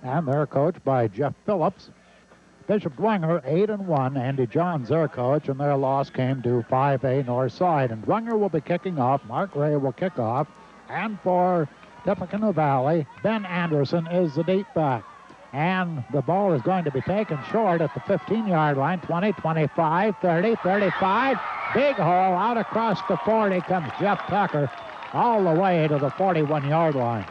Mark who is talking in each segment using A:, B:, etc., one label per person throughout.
A: And they're coached by Jeff Phillips. Bishop Dwenger 8-1. Andy Johns their coach, and their loss came to 5A Northside. And Dwenger will be kicking off. Mark Ray will kick off. And for Tippecanoe Valley, Ben Anderson is the deep back. And the ball is going to be taken short at the 15-yard line. 20, 25, 30, 35. Big hole out across the 40 comes Jeff Tucker all the way to the 41-yard line.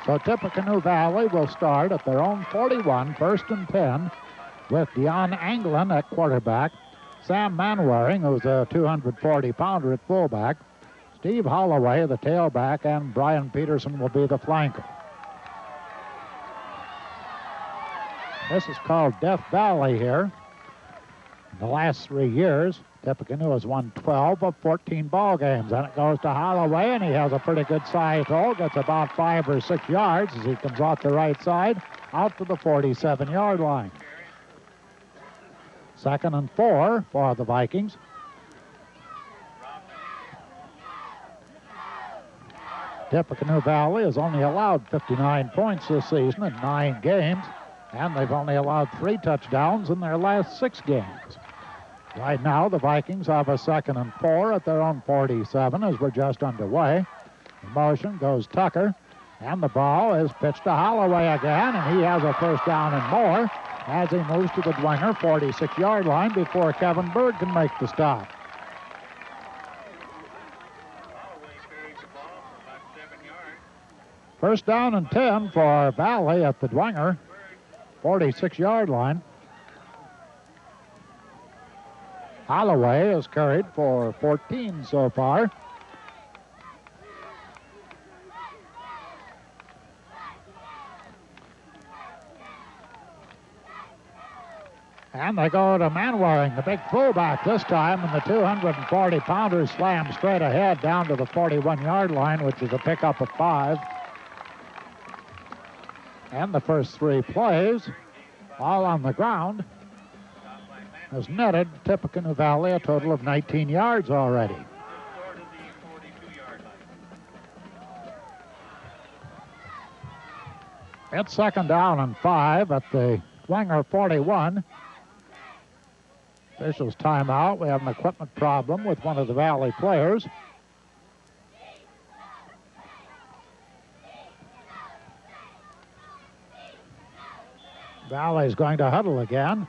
A: So Tippecanoe Valley will start at their own 41, 1st and 10, with Dion Anglin at quarterback, Sam Manwaring, who's a 240-pounder at fullback, Steve Holloway, the tailback, and Brian Peterson will be the flanker. This is called Death Valley here. In the last 3 years, Tippecanoe has won 12 of 14 ball games, and it goes to Holloway, and he has a pretty good size hole, gets about 5 or 6 yards as he comes off the right side, out to the 47-yard line. 2nd and 4 for the Vikings. Tippecanoe Valley has only allowed 59 points this season in 9 games, and they've only allowed 3 touchdowns in their last 6 games. Right now, the Vikings have a 2nd and 4 at their own 47 as we're just underway. In motion goes Tucker, and the ball is pitched to Holloway again, and he has a 1st down and more as he moves to the Dwenger 46-yard line before Kevin Bird can make the stop. First down and 10 for Valley at the Dwenger 46-yard line. Holloway has carried for 14 so far. And they go to Manwaring, the big fullback this time, and the 240-pounder slams straight ahead down to the 41-yard line, which is a pickup of 5. And the first 3 plays, all on the ground, has netted Tippecanoe Valley a total of 19 yards already. It's 2nd down and 5 at the Dwenger 41. Officials timeout. We have an equipment problem with one of the Valley players. Valley's going to huddle again.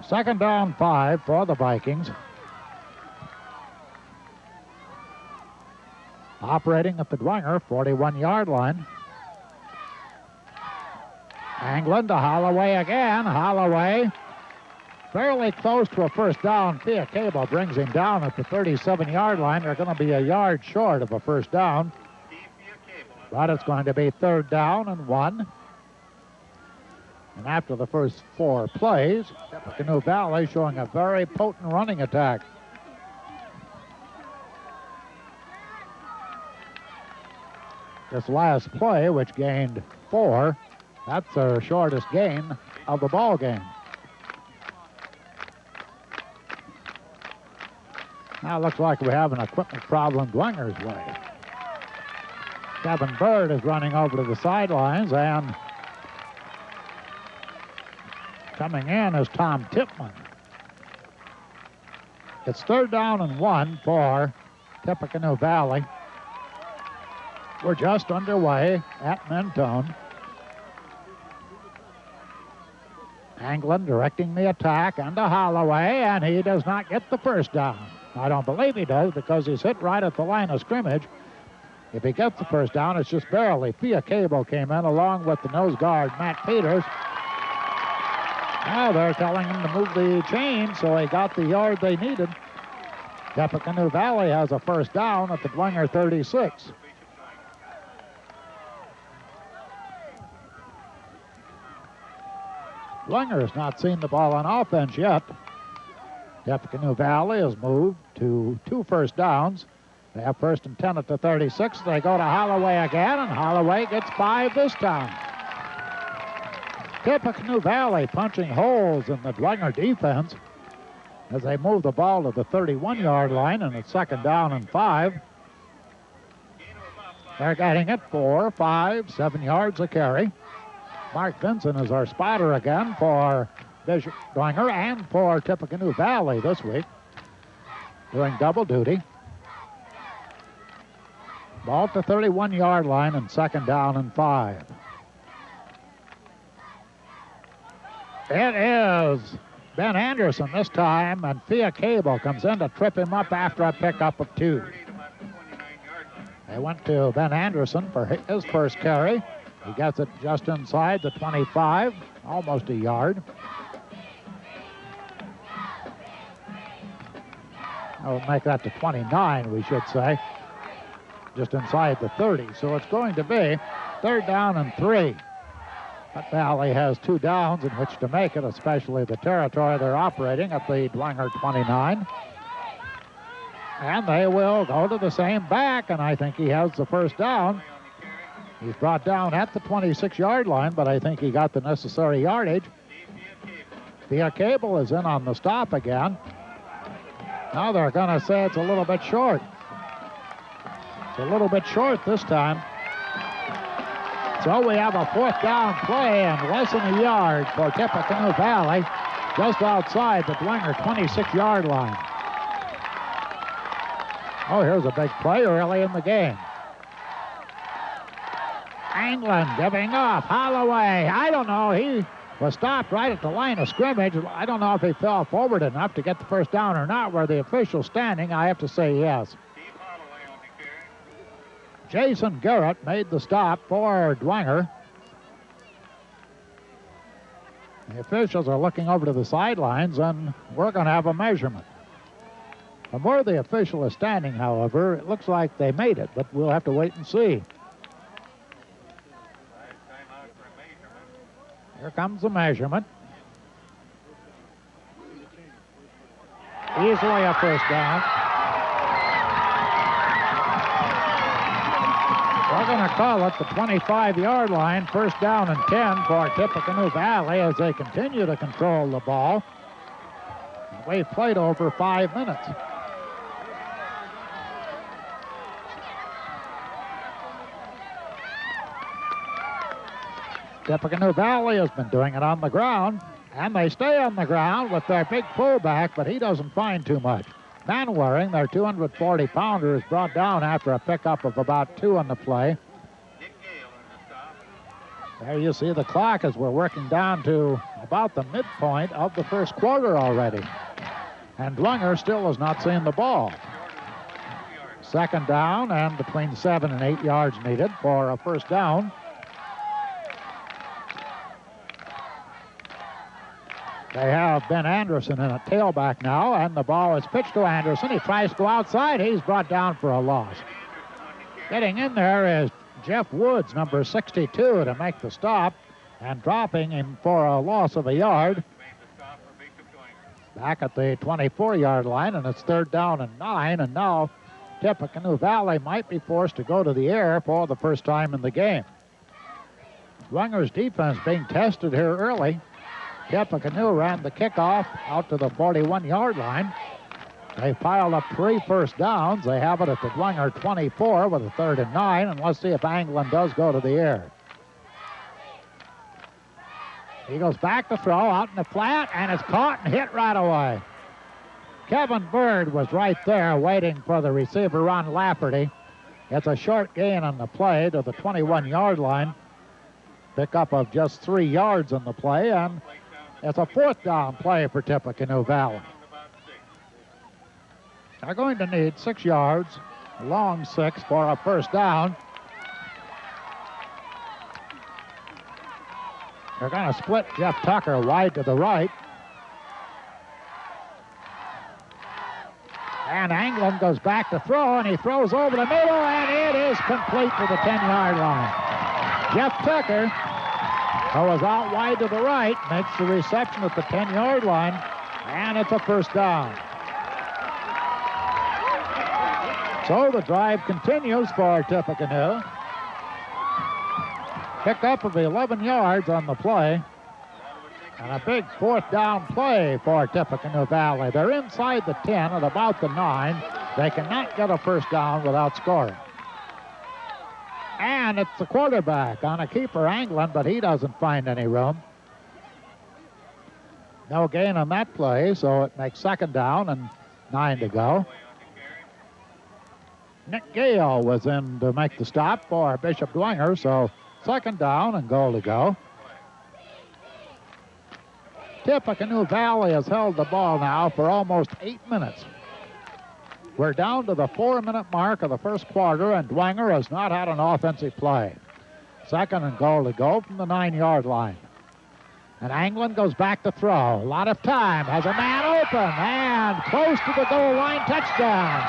A: Second down 5 for the Vikings. Operating at the Dwenger 41-yard line. Anglin to Holloway again. Holloway fairly close to a 1st down. Tippecanoe brings him down at the 37-yard line. They're going to be a yard short of a 1st down. But it's going to be 3rd down and 1. And after the first 4 plays, Tippecanoe Valley showing a very potent running attack. This last play, which gained 4, that's their shortest gain of the ball game. Now it looks like we have an equipment problem Dwenger's way. Kevin Bird is running over to the sidelines, and coming in is Tom Tipman. It's 3rd down and 1 for Tippecanoe Valley. We're just underway at Mentone. Anglin directing the attack into Holloway, and he does not get the 1st down. I don't believe he does because he's hit right at the line of scrimmage. If he gets the 1st down, it's just barely. Tippecanoe came in along with the nose guard, Matt Peters. Now they're telling him to move the chain, so he got the yard they needed. Tippecanoe Valley has a 1st down at the Dwenger 36. Dwenger has not seen the ball on offense yet. Tippecanoe Valley has moved to 2 1st downs. They have 1st and 10 at the 36. They go to Holloway again, and Holloway gets 5 this time. Tippecanoe Valley punching holes in the Dwenger defense. as they move the ball to the 31-yard line, and it's 2nd down and 5. They're getting it 4, 5, 7 yards a carry. Mark Vinson is our spotter again for Bishop Dwenger and for Tippecanoe Valley this week, doing double duty. Ball at the 31-yard line and 2nd down and 5. It is Ben Anderson this time, and Tippecanoe comes in to trip him up after a pickup of 2. They went to Ben Anderson for his first carry. He gets it just inside the 25, almost a yard. I'll make that to 29, we should say. Just inside the 30. So it's going to be 3rd down and 3. But Valley has 2 downs in which to make it, especially the territory they're operating at the Dwenger 29. And they will go to the same back, and I think he has the first down. He's brought down at the 26-yard line, but I think he got the necessary yardage. Tippecanoe is in on the stop again. Now they're going to say it's a little bit short. It's a little bit short this time. So we have a 4th down play and less than a yard for Tippecanoe Valley, just outside the Dwenger 26-yard line. Oh, here's a big play early in the game. Anglin giving off. Holloway, I don't know. He was stopped right at the line of scrimmage. I don't know if he fell forward enough to get the first down or not. Where the official's standing, I have to say yes. Jason Garrett made the stop for Dwenger. The officials are looking over to the sidelines, and we're going to have a measurement. From where the official is standing, however, it looks like they made it, but we'll have to wait and see. Here comes the measurement. Easily a first down. We're going to call it the 25-yard line, 1st down and 10 for Tippecanoe Valley as they continue to control the ball. We've played over 5 minutes. Tippecanoe Valley has been doing it on the ground, and they stay on the ground with their big fullback, but he doesn't find too much. Manwaring, their 240-pounder, is brought down after a pickup of about 2 on the play. There you see the clock as we're working down to about the midpoint of the 1st quarter already. And Dwenger still has not seen the ball. 2nd down and between 7 and 8 yards needed for a 1st down. They have Ben Anderson in a tailback now, and the ball is pitched to Anderson. He tries to go outside. He's brought down for a loss. Getting in there is Jeff Woods, number 62, to make the stop, and dropping him for a loss of a yard. Back at the 24-yard line, and it's 3rd down and 9, and now Tippecanoe Valley might be forced to go to the air for the first time in the game. Dwenger's defense being tested here early. Tippecanoe ran the kickoff out to the 41-yard line. They piled up 3 first downs. They have it at the Dwenger 24 with a 3rd and 9, and let's see if Anglin does go to the air. He goes back to throw out in the flat, and it's caught and hit right away. Kevin Bird was right there waiting for the receiver, Ron Lafferty. It's a short gain on the play to the 21-yard line. Pickup of just 3 yards on the play, and it's a 4th down play for Tippecanoe Valley. They're going to need 6 yards, long 6 for a 1st down. They're going to split Jeff Tucker wide to the right. And Anglin goes back to throw, and he throws over the middle, and it is complete to the 10-yard line. Jeff Tucker, who was out wide to the right, makes the reception at the 10-yard line, and it's a 1st down. So the drive continues for Tippecanoe. Pickup of 11 yards on the play. And a big fourth down play for Tippecanoe Valley. They're inside the 10 at about the 9. They cannot get a first down without scoring. And it's the quarterback on a keeper, Anglin, but he doesn't find any room. No gain on that play, so it makes second down and 9 to go. Nick Gale was in to make the stop for Bishop Dwenger, so second down and goal to go. Tippecanoe Valley has held the ball now for almost 8 minutes. We're down to the 4-minute mark of the first quarter, and Dwenger has not had an offensive play. Second and goal to go from the 9-yard line. And Anglin goes back to throw. A lot of time. Has a man open and close to the goal line. Touchdown.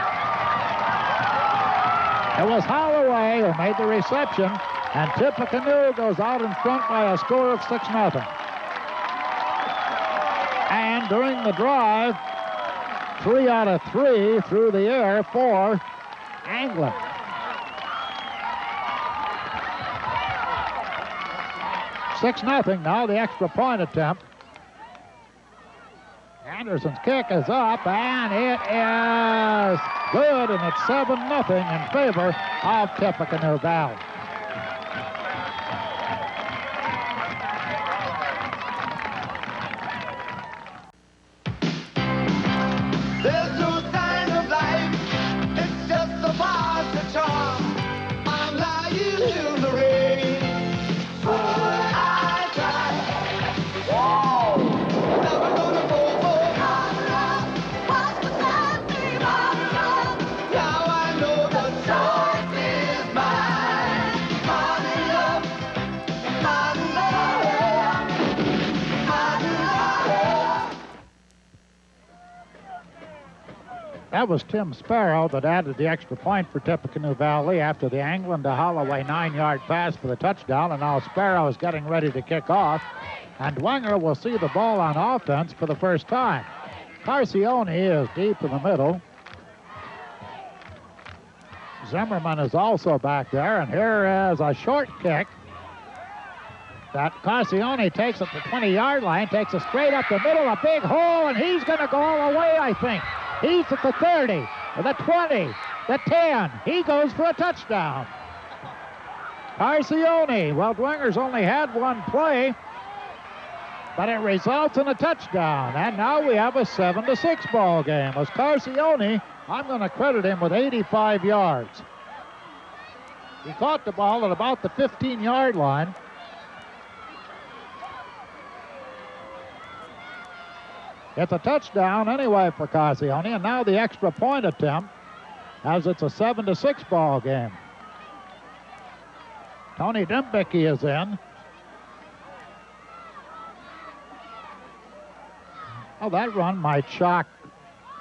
A: It was Holloway who made the reception, and Tippecanoe goes out in front by a score of 6-0. And during the drive, 3 out of 3 through the air for Anglin. Six nothing now, the extra point attempt. Anderson's kick is up, and it is good, and it's 7-0 in favor of Tippecanoe Valley.
B: There's no sign of life, it's just a positive charm. I'm lying in the rain, so I try. Whoa! Never gonna fall for what's the sad thing about love? Now I know the choice is mine. Modern love, modern love, modern love.
A: That was Tim Sparrow that added the extra point for Tippecanoe Valley after the Anglin to Holloway 9-yard pass for the touchdown, and now Sparrow is getting ready to kick off, and Dwenger will see the ball on offense for the first time. Carcione is deep in the middle. Zimmerman is also back there, and here is a short kick that Carcione takes at the 20-yard line, takes it straight up the middle, a big hole, and he's going to go all the way, I think. He's at the 30, the 20, the 10. He goes for a touchdown. Carcione, well, Dwenger's only had one play, but it results in a touchdown. And now we have a 7-6 ball game. As Carcione, I'm going to credit him with 85 yards. He caught the ball at about the 15-yard line. It's a touchdown anyway for Carcione, and now the extra point attempt as it's a 7-6 ball game. Tony Dembicki is in. Oh, that run might shock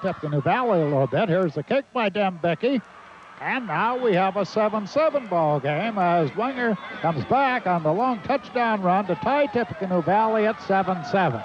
A: Tippecanoe Valley a little bit. Here's the kick by Dembicki. And now we have a 7-7 ball game as Dwenger comes back on the long touchdown run to tie Tippecanoe Valley at 7-7.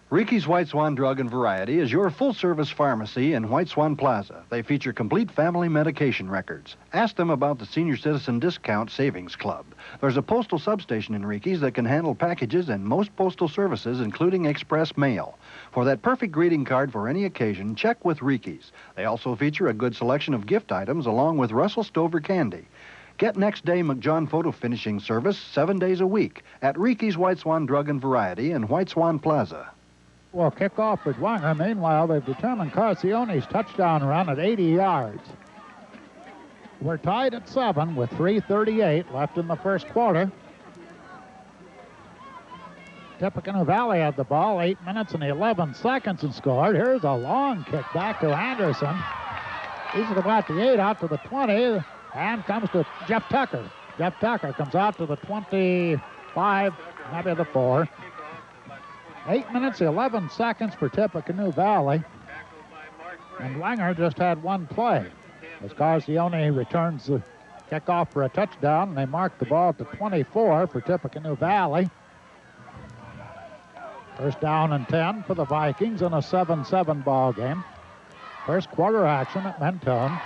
C: Ricky's White Swan Drug and Variety is your full-service pharmacy in White Swan Plaza. They feature complete family medication records. Ask them about the Senior Citizen Discount Savings Club. There's a postal substation in Ricky's that can handle packages and most postal services, including express mail. For that perfect greeting card for any occasion, check with Ricky's. They also feature a good selection of gift items along with Russell Stover candy. Get next day McJohn photo finishing service 7 days a week at Ricky's White Swan Drug and Variety in White Swan Plaza.
A: Well, kick off for Dwenger. Meanwhile, they've determined Carcione's touchdown run at 80 yards. We're tied at 7 with 3:38 left in the first quarter. Tippecanoe Valley had the ball 8 minutes and 11 seconds and scored. Here's a long kick back to Anderson. He's at about the 8, out to the 20, and comes to Jeff Tucker. Jeff Tucker comes out to the 25, maybe the 4. 8 minutes, 11 seconds for Tippecanoe Valley. And Dwenger just had one play. As Carcione returns the kickoff for a touchdown, and they mark the ball to 24 for Tippecanoe Valley. First down and 10 for the Vikings in a 7-7 ball game. First quarter action at Mentone.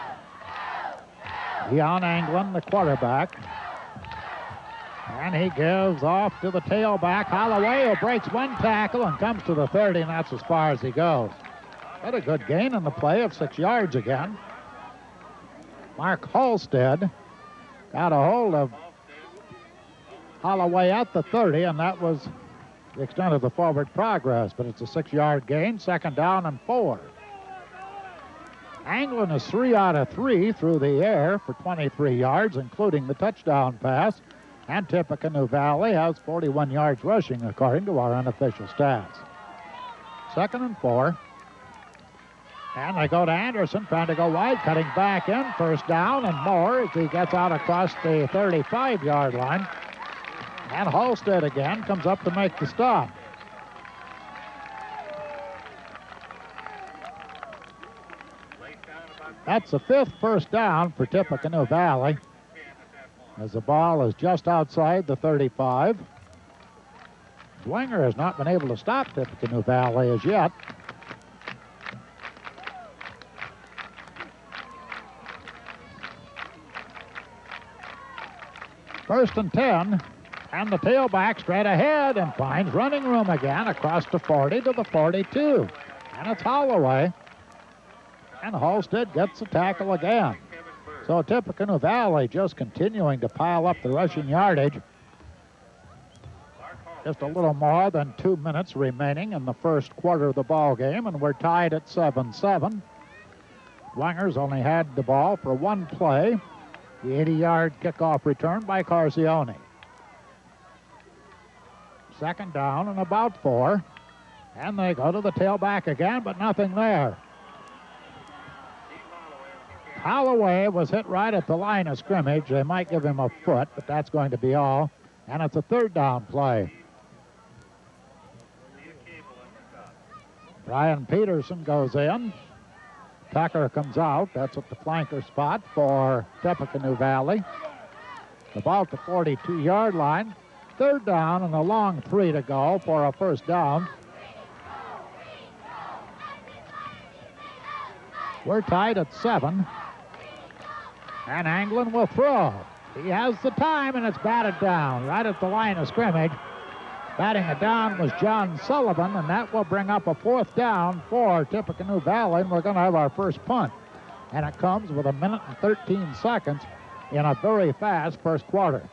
A: Leon Anglin, the quarterback. And he gives off to the tailback, Holloway, who breaks one tackle and comes to the 30, and that's as far as he goes. Had a good gain in the play of 6 yards again. Mark Halstead got a hold of Holloway at the 30, and that was the extent of the forward progress, but it's a 6-yard gain, 2nd down and 4. Anglin is 3 out of 3 through the air for 23 yards, including the touchdown pass. And Tippecanoe Valley has 41 yards rushing, according to our unofficial stats. 2nd and 4. And they go to Anderson, trying to go wide, cutting back in. 1st down and more as he gets out across the 35-yard line. And Halstead again comes up to make the stop. That's the 5th 1st down for Tippecanoe Valley, as the ball is just outside the 35. Dwenger has not been able to stop Tippecanoe Valley as yet. First and 10, and the tailback straight ahead and finds running room again across the 40 to the 42. And it's Holloway. And Halstead gets the tackle again. So Tippecanoe Valley just continuing to pile up the rushing yardage. Just a little more than 2 minutes remaining in the first quarter of the ball game, and we're tied at 7-7. Dwenger's only had the ball for one play, the 80-yard kickoff return by Carzione. 2nd down and about 4, and they go to the tailback again, but nothing there. Holloway was hit right at the line of scrimmage. They might give him a foot, but that's going to be all. And it's a 3rd down play. Brian Peterson goes in. Tucker comes out. That's at the flanker spot for Tippecanoe Valley. About the 42-yard line. 3rd down and a long 3 to go for a 1st down. We're tied at 7. And Anglin will throw. He has the time, and it's batted down right at the line of scrimmage. Batting it down was John Sullivan, and that will bring up a 4th down for Tippecanoe Valley, and we're going to have our first punt. And it comes with 1 minute and 13 seconds in a very fast first quarter.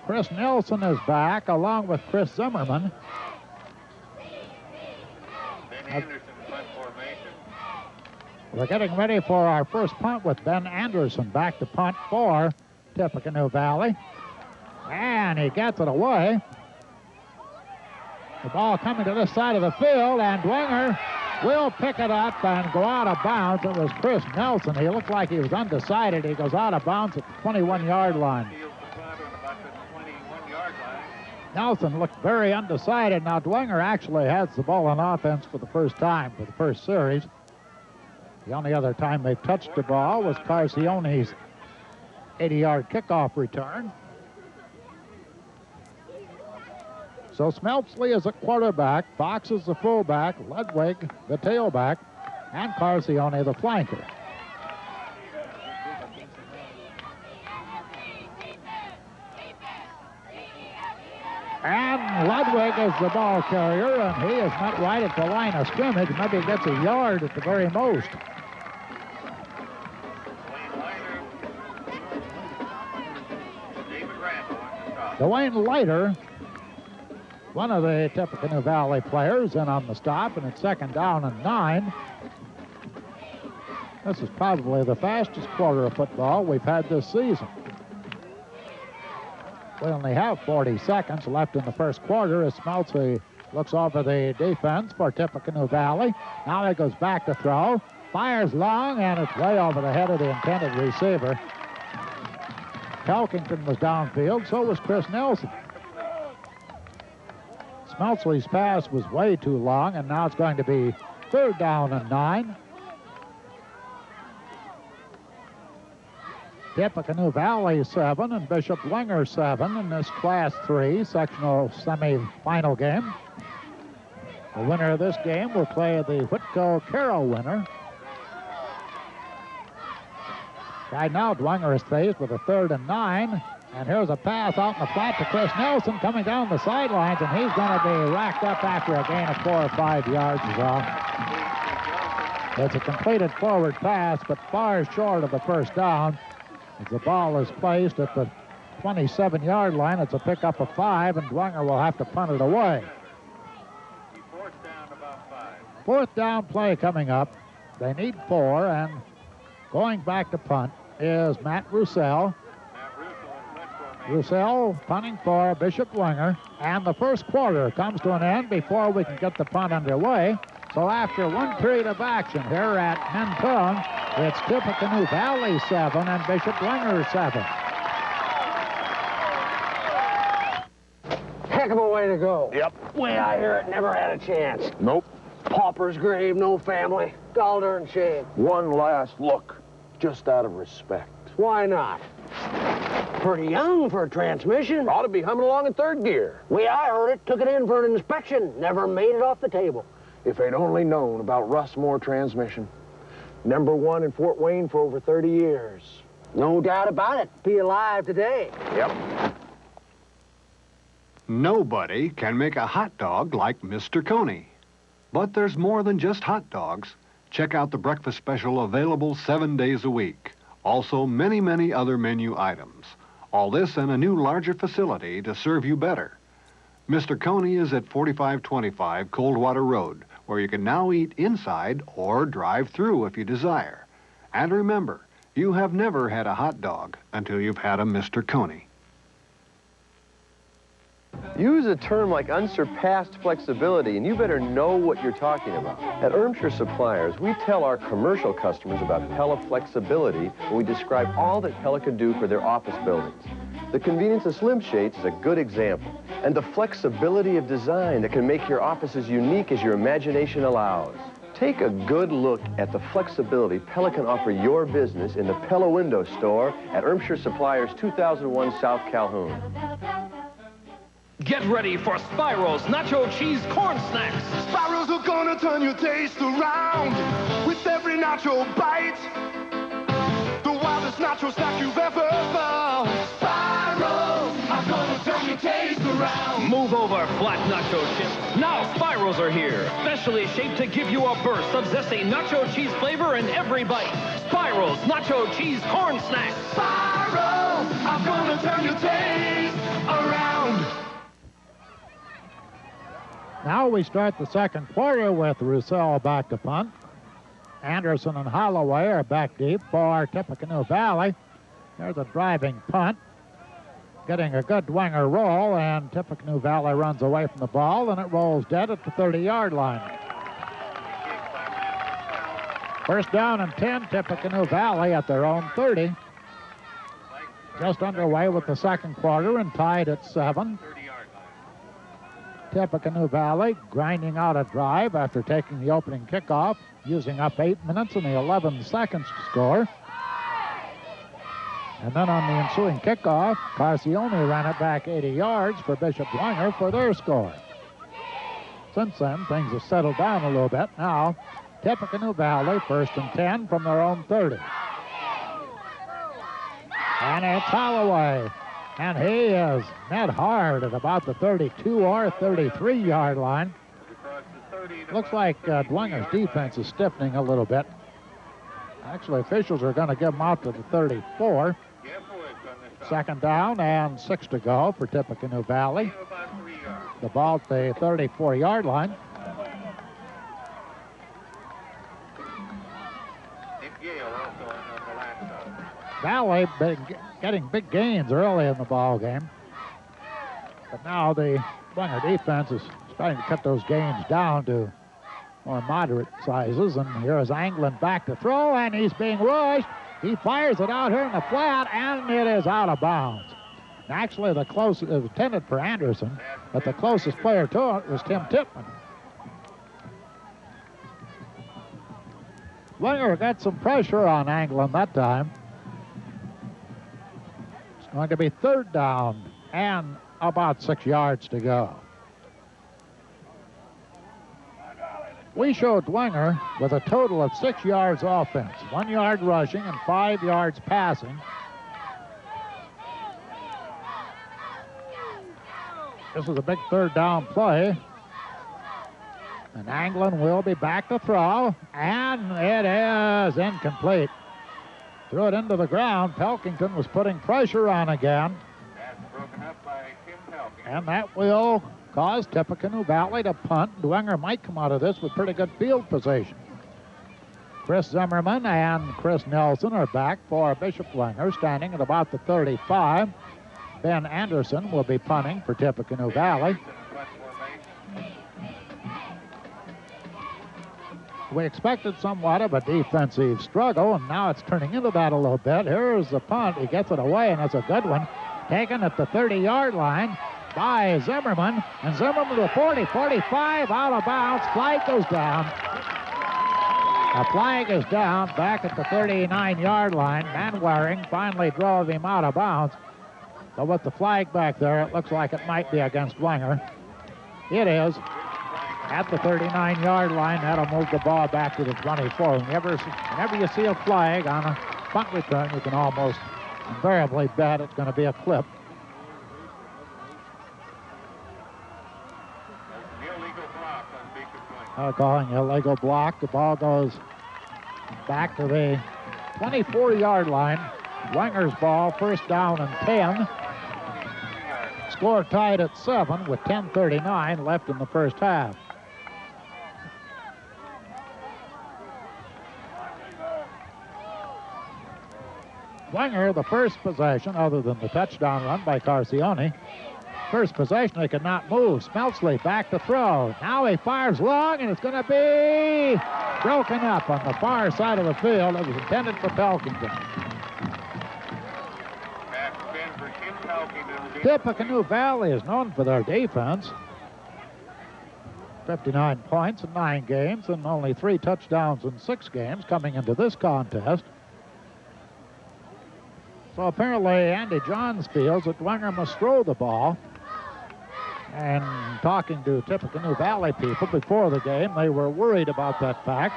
A: Chris Nelson is back, along with Chris Zimmerman. We're getting ready for our first punt with Ben Anderson back to punt for Tippecanoe Valley. And he gets it away. The ball coming to this side of the field, and Dwenger will pick it up and go out of bounds. It was Chris Nelson. He looked like he was undecided. He goes out of bounds at the 21-yard line. Nelson looked very undecided. Now Dwenger actually has the ball on offense for the first time for the first series. The only other time they've touched the ball was Carzione's 80-yard kickoff return. So Smeltsley is at quarterback, Fox is the fullback, Ludwig the tailback, and Carzione the flanker. And Ludwig is the ball carrier, and he is not right at the line of scrimmage. Maybe he gets a yard at the very most. Dwayne Leiter, one of the Tippecanoe Valley players, in on the stop, and it's 2nd down and 9. This is probably the fastest quarter of football we've had this season. We only have 40 seconds left in the first quarter as Smeltsley looks over the defense for Tippecanoe Valley. Now he goes back to throw, fires long, and it's way over the head of the intended receiver. Telkington was downfield, so was Chris Nelson. Smeltsley's pass was way too long, and now it's going to be 3rd down and 9. Tippecanoe Valley 7 and Bishop Dwenger 7 in this Class 3 sectional semi-final game. The winner of this game will play the Whitco Carroll winner Right now, Dwenger is faced with a 3rd and 9. And here's a pass out in the flat to Chris Nelson coming down the sidelines, and he's going to be racked up after a gain of 4 or 5 yards as well. It's a completed forward pass, but far short of the first down. As the ball is placed at the 27-yard line, it's a pickup of 5, and Dwenger will have to punt it away.
D: 4th down, about 5.
A: 4th down play coming up. They need 4, and going back to punt is Matt Roussel. Roussel punting for Bishop Dwenger, and the first quarter comes to an end before we can get the punt underway. So after one period of action here at Mentone, it's Tippecanoe Valley 7 and Bishop Dwenger 7.
E: Heck of a way to go.
F: Yep.
E: Way I hear it, never had a chance.
F: Nope.
E: Pauper's grave, no family. Gall darn shame.
F: One last look, just out of respect.
E: Why not? Pretty young for a transmission.
F: Ought to be humming along in 3rd gear.
E: Way I heard it, took it in for an inspection. Never made it off the table.
F: If they'd only known about Russ Moore transmission. #1 in Fort Wayne for over 30 years.
E: No doubt about it. Be alive today.
F: Yep.
C: Nobody can make a hot dog like Mr. Coney. But there's more than just hot dogs. Check out the breakfast special available 7 days a week. Also, many, many other menu items. All this in a new, larger facility to serve you better. Mr. Coney is at 4525 Coldwater Road, where you can now eat inside or drive through if you desire. And remember, you have never had a hot dog until you've had a Mr. Coney.
G: Use a term like unsurpassed flexibility, and you better know what you're talking about. At Ermshire Suppliers, we tell our commercial customers about Pella flexibility when we describe all that Pella can do for their office buildings. The convenience of slim shades is a good example, and the flexibility of design that can make your office as unique as your imagination allows. Take a good look at the flexibility Pella can offer your business in the Pella Window Store at Ermshire Suppliers, 2001 South Calhoun.
H: Get ready for Spyro's Nacho Cheese Corn Snacks.
B: Spirals are gonna turn your taste around with every nacho bite. The wildest nacho snack you've ever found. Spirals are gonna turn your taste around.
H: Move over, flat nacho chips. Now Spyro's are here, specially shaped to give you a burst of zesty nacho cheese flavor in every bite. Spyro's Nacho Cheese Corn Snacks.
B: Spirals are gonna turn your taste around.
A: Now we start the second quarter with Roussel back to punt. Anderson and Holloway are back deep for Tippecanoe Valley. There's a driving punt. Getting a good Dwenger roll, and Tippecanoe Valley runs away from the ball, and it rolls dead at the 30-yard line. First down and 10, Tippecanoe Valley at their own 30. Just underway with the second quarter and tied at 7. Tippecanoe Valley grinding out a drive after taking the opening kickoff, using up 8 minutes and the 11 seconds to score. And then on the ensuing kickoff, Carcione ran it back 80 yards for Bishop Dwenger for their score. Since then, things have settled down a little bit. Now, Tippecanoe Valley, 1st and 10 from their own 30. And it's Holloway. And he is met hard at about the 32 or 33-yard line. Looks like Dwenger's defense is stiffening a little bit. Actually, officials are going to give him out to the 34. Second down and 6 to go for Tippecanoe Valley. The ball at the 34-yard line. Valley getting big gains early in the ball game. But now the Dwenger defense is starting to cut those gains down to more moderate sizes. And here is Anglin back to throw, and he's being rushed. He fires it out here in the flat, and it is out of bounds. Actually, the closest, it was intended for Anderson, but the closest player to it was Tim Tipman. Dwenger got some pressure on Anglin that time. It's going to be 3rd down and about 6 yards to go. We showed Dwenger with a total of 6 yards offense, 1 yard rushing and 5 yards passing. This is a big third down play. And Anglin will be back to throw, and it is incomplete. Threw it into the ground. Pelkington was putting pressure on again.
D: That's broken up by Tim Pelkington.
A: And that will cause Tippecanoe Valley to punt. Dwenger might come out of this with pretty good field position. Chris Zimmerman and Chris Nelson are back for Bishop Dwenger, standing at about the 35. Ben Anderson will be punting for Tippecanoe Valley. We expected somewhat of a defensive struggle, and now it's turning into that a little bit. Here's the punt. He gets it away, and it's a good one. Taken at the 30-yard line by Zimmerman, and Zimmerman to 40, 45, out of bounds. Flag goes down. A flag is down back at the 39-yard line. Manwaring finally drove him out of bounds. But with the flag back there, it looks like it might be against Dwenger. It is. At the 39-yard line, that'll move the ball back to the 24. Whenever you see a flag on a punt return, you can almost invariably bet it's going to be a clip.
D: Illegal block on Bishop Dwenger.
A: Calling illegal block. The ball goes back to the 24-yard line. Dwenger's ball, first down and 10. Score tied at 7 with 10:39 left in the first half. Dwenger, the first possession, other than the touchdown run by Carcione. First possession, they could not move. Smeltsley back to throw. Now he fires long, and it's going to be broken up on the far side of the field. It was intended for Pelkington.
D: Pass spin for Tim Pelkington.
A: Tippecanoe Valley is known for their defense. 59 points in 9 games and only 3 touchdowns in 6 games coming into this contest. So apparently Andy Johns feels that Dwenger must throw the ball. And talking to Tippecanoe Valley people before the game, they were worried about that fact.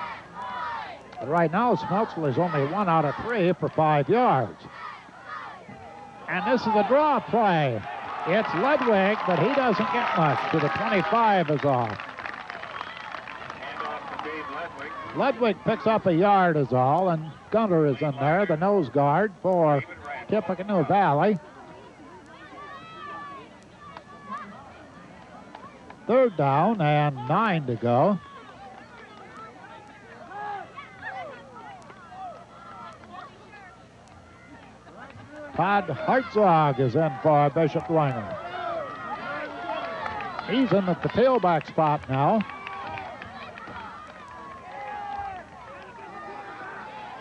A: But right now, Smeltsley is only 1 out of 3 for 5 yards. And this is a draw play. It's Ludwig, but he doesn't get much. To the 25 is off.
D: Handoff to Dave Ludwig.
A: Ludwig picks up a yard is all, and Gunter is in there, the nose guard for Tippecanoe Valley. Third down and 9 to go. Todd Hartzog is in for Bishop Dwenger. He's in at the tailback spot now.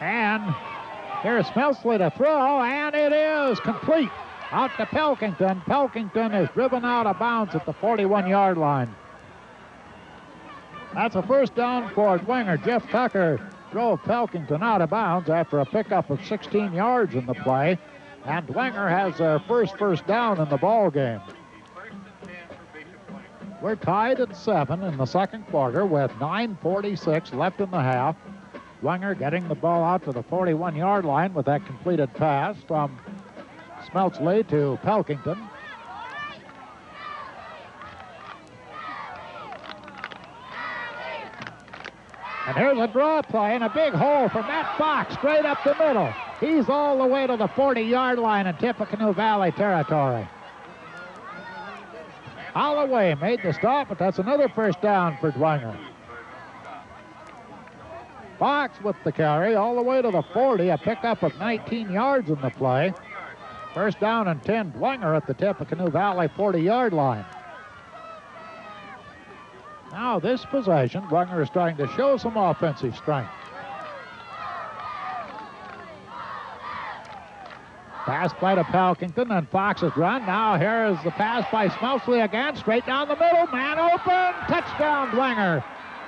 A: And here's Smeltsley to throw, and it is complete. Out to Pelkington. Pelkington is driven out of bounds at the 41-yard line. That's a first down for Dwenger. Jeff Tucker drove Pelkington out of bounds after a pickup of 16 yards in the play. And Dwenger has their first down in the ball game. We're tied at 7 in the second quarter with 9:46 left in the half. Dwenger getting the ball out to the 41-yard line with that completed pass from Smeltsley to Pelkington. And here's a draw play and a big hole for Matt Fox straight up the middle. He's all the way to the 40-yard line in Tippecanoe Valley territory. Holloway made the stop, but that's another first down for Dwenger. Fox with the carry all the way to the 40, a pickup of 19 yards in the play. First down and 10, Dwenger at the Tippecanoe Valley 40-yard line. Now this possession, Dwenger is starting to show some offensive strength. Pass play to Pelkington, and Fox has run. Now here is the pass by Smeltsley again, straight down the middle, man open, touchdown Dwenger,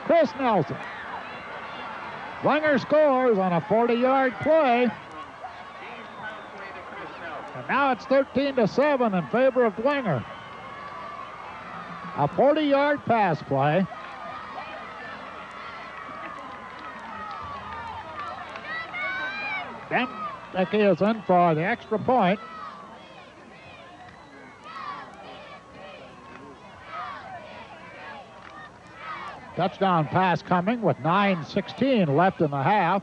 A: Chris Nelson. Dwenger scores on a 40-yard play. And now it's 13-7 in favor of Dwenger. A 40-yard pass play. Dwenger is in for the extra point. Touchdown pass coming with 9:16 left in the half.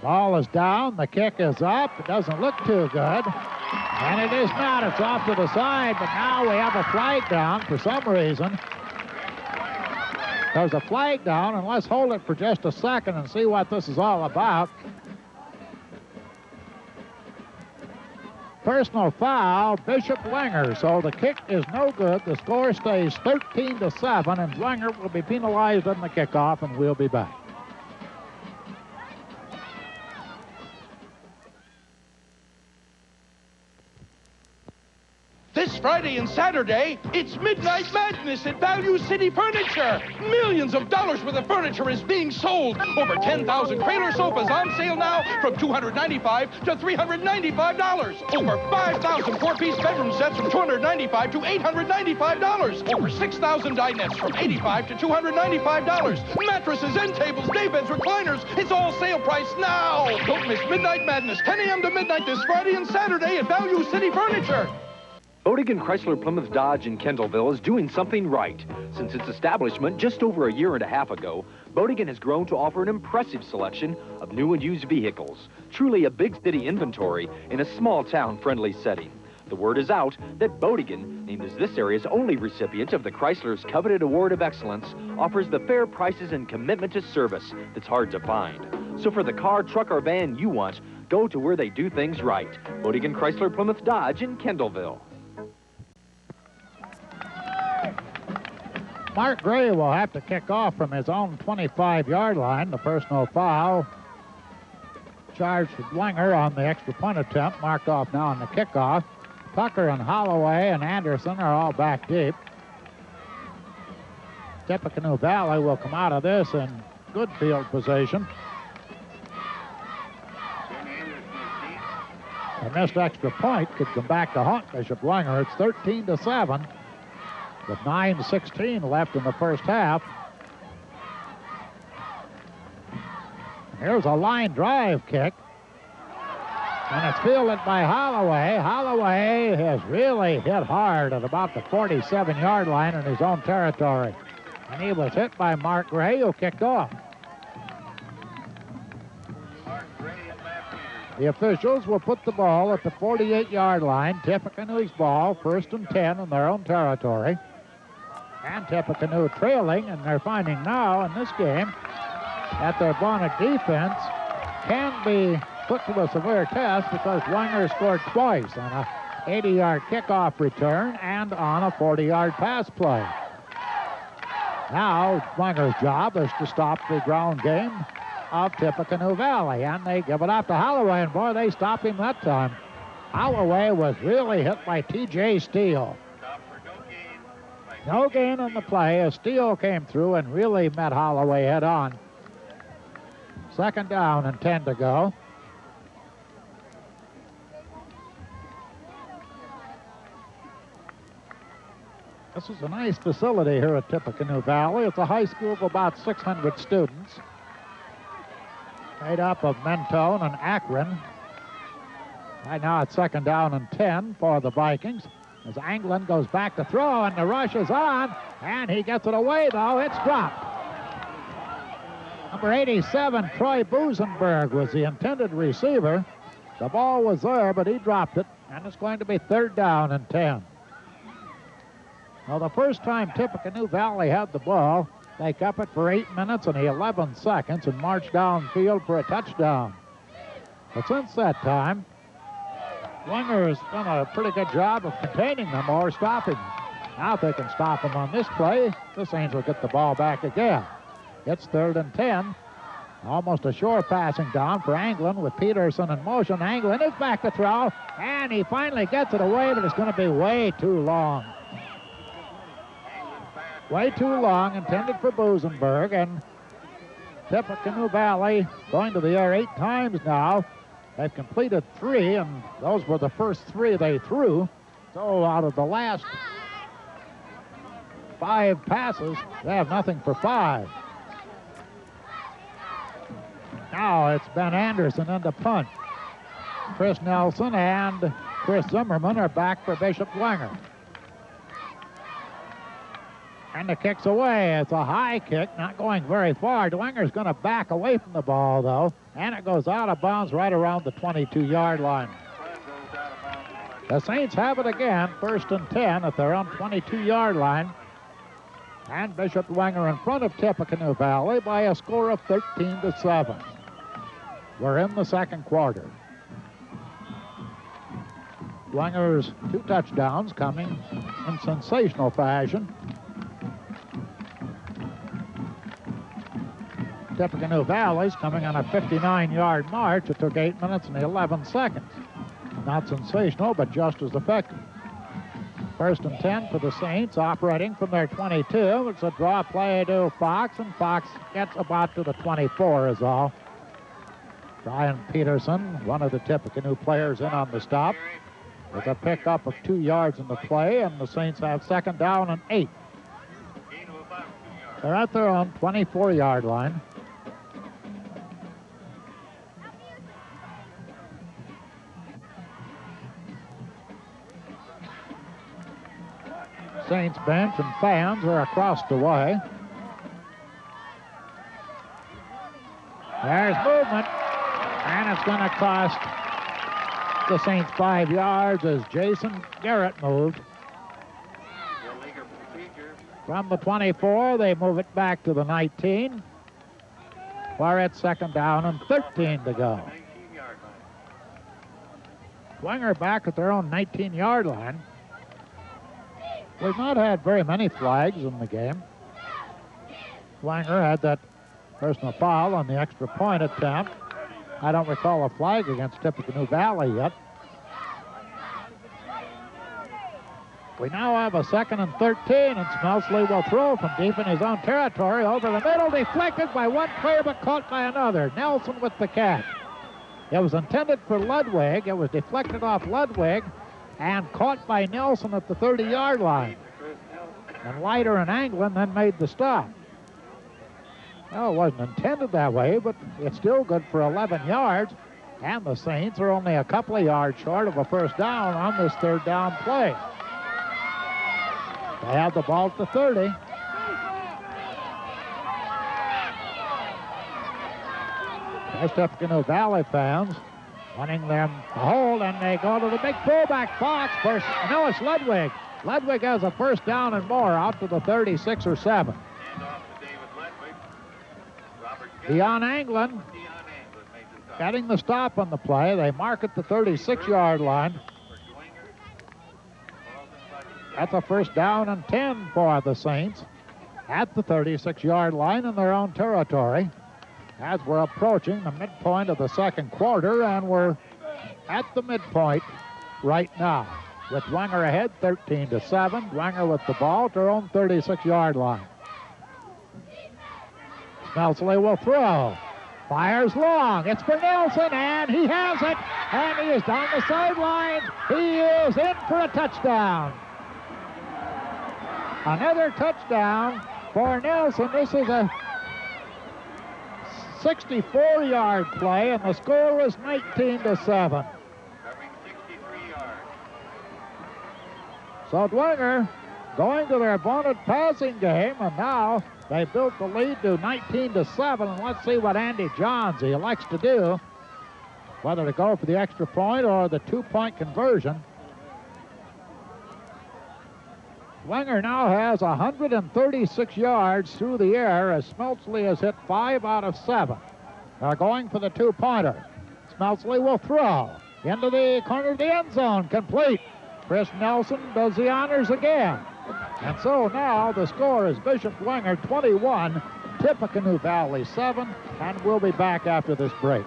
A: Ball is down. The kick is up. It doesn't look too good. And it is not. It's off to the side, but now we have a flag down for some reason. There's a flag down, and let's hold it for just a second and see what this is all about. Personal foul, Bishop Dwenger. So the kick is no good. The score stays 13-7, and Dwenger will be penalized on the kickoff, and we'll be back.
I: This Friday and Saturday, it's Midnight Madness at Value City Furniture. Millions of dollars worth of furniture is being sold. Over 10,000 Cradler sofas on sale now from $295 to $395. Over 5,000 four-piece bedroom sets from $295 to $895. Over 6,000 dinettes from $85 to $295. Mattresses, end tables, daybeds, recliners. It's all sale price now. Don't miss Midnight Madness, 10 a.m. to midnight this Friday and Saturday at Value City Furniture.
J: Bodigan Chrysler Plymouth Dodge in Kendallville is doing something right. Since its establishment just over a year and a half ago, Bodigan has grown to offer an impressive selection of new and used vehicles. Truly a big city inventory in a small town friendly setting. The word is out that Bodigan, named as this area's only recipient of the Chrysler's coveted Award of Excellence, offers the fair prices and commitment to service that's hard to find. So for the car, truck, or van you want, go to where they do things right. Bodigan Chrysler Plymouth Dodge in Kendallville.
A: Mark Gray will have to kick off from his own 25-yard line. The personal foul charged to Dwenger on the extra point attempt, marked off now on the kickoff. Tucker and Holloway and Anderson are all back deep. Tippecanoe Valley will come out of this in good field position. A missed extra point could come back to haunt Bishop Dwenger. It's 13-7. With 9:16 left in the first half. Here's a line drive kick. And it's fielded by Holloway. Holloway has really hit hard at about the 47-yard line in his own territory. And he was hit by Mark Gray, who kicked off. The officials will put the ball at the 48-yard line. Tippecanoe's ball, 1st and 10 in their own territory. And Tippecanoe trailing, and they're finding now in this game that their vaunted defense can be put to a severe test because Dwenger scored twice on a 80-yard kickoff return and on a 40-yard pass play. Now Dwenger's job is to stop the ground game of Tippecanoe Valley, and they give it up to Holloway, and boy, they stopped him that time. Holloway was really hit by T.J. Steele. No gain on the play as Steele came through and really met Holloway head on. 2nd down and 10 to go. This is a nice facility here at Tippecanoe Valley. It's a high school of about 600 students, made up of Mentone and Akron. Right now it's 2nd down and 10 for the Vikings. As Anglin goes back to throw, and the rush is on, and he gets it away, though. It's dropped. Number 87, Troy Busenberg, was the intended receiver. The ball was there, but he dropped it, and it's going to be 3rd down and 10. Well, the first time Tippecanoe Valley had the ball, they kept it for 8 minutes and 11 seconds and marched downfield for a touchdown. But since that time, Dwenger has done a pretty good job of containing them or stopping them. Now if they can stop them on this play, the Saints will get the ball back again. It's 3rd and 10. Almost a sure passing down for Anglin with Peterson in motion. Anglin is back to throw, and he finally gets it away, but it's going to be way too long. Way too long, intended for Busenberg, and Tippecanoe Valley going to the air 8 times now. They've completed 3, and those were the first 3 they threw. So out of the last 5 passes. They have nothing for 5. Now it's Ben Anderson in the punt. Chris Nelson and Chris Zimmerman are back for Bishop Dwenger. And the kick's away. It's a high kick, not going very far. Dwenger's going to back away from the ball, though, and it goes out of bounds right around the 22-yard line. The Saints have it again, 1st and 10 at their own 22-yard line. And Bishop Dwenger in front of Tippecanoe Valley by a score of 13-7. We're in the second quarter. Dwenger's 2 touchdowns coming in sensational fashion. Tippecanoe Valley's coming on a 59-yard march. It took 8 minutes and 11 seconds. Not sensational, but just as effective. 1st and 10 for the Saints, operating from their 22. It's a draw play to Fox, and Fox gets about to the 24 is all. Brian Peterson, one of the Tippecanoe players in on the stop. There's a pickup of 2 yards in the play, and the Saints have 2nd down and 8. They're at their own 24-yard line. Saints bench and fans are across the way. There's movement, and it's going to cost the Saints 5 yards as Jason Garrett moved. From the 24, they move it back to the 19, where it's 2nd down and 13 to go. Dwenger back at their own 19-yard line. We've not had very many flags in the game. Dwenger had that personal foul on the extra point attempt. I don't recall a flag against Tippecanoe Valley yet. We now have a 2nd and 13, and Smelsley will throw from deep in his own territory over the middle, deflected by one player but caught by another. Nelson with the catch. It was intended for Ludwig. It was deflected off Ludwig and caught by Nelson at the 30-yard line. And Leiter and Anglin then made the stop. Well, it wasn't intended that way, but it's still good for 11 yards. And the Saints are only a couple of yards short of a 1st down on this 3rd down play. They have the ball at the 30. There's Tippecanoe Valley fans wanting them to hold, and they go to the big fullback Fox first. No, it's Ludwig. Ludwig has a 1st down and more out to the 36 or 7. Dion Anglin getting the stop on the play. They mark at the 36-yard line. That's a 1st down and 10 for the Saints at the 36-yard line in their own territory. As we're approaching the midpoint of the second quarter, and we're at the midpoint right now with Dwenger ahead 13-7. Dwenger with the ball at their own 36-yard line. Smelsley will throw. Fires long. It's for Nelson, and he has it. And he is down the sidelines. He is in for a touchdown. Another touchdown for Nelson. This is a 64-yard play, and the score is 19-7. So Dwenger going to their bonnet passing game, and now they built the lead to 19-7. And let's see what Andy Johns elects to do, whether to go for the extra point or the 2-point conversion. Dwenger now has 136 yards through the air as Smelsley has hit 5 out of 7. They're going for the 2-pointer. Smelsley will throw into the corner of the end zone, complete. Chris Nelson does the honors again. And so now the score is Bishop Dwenger 21, Tippecanoe Valley 7, and we'll be back after this break.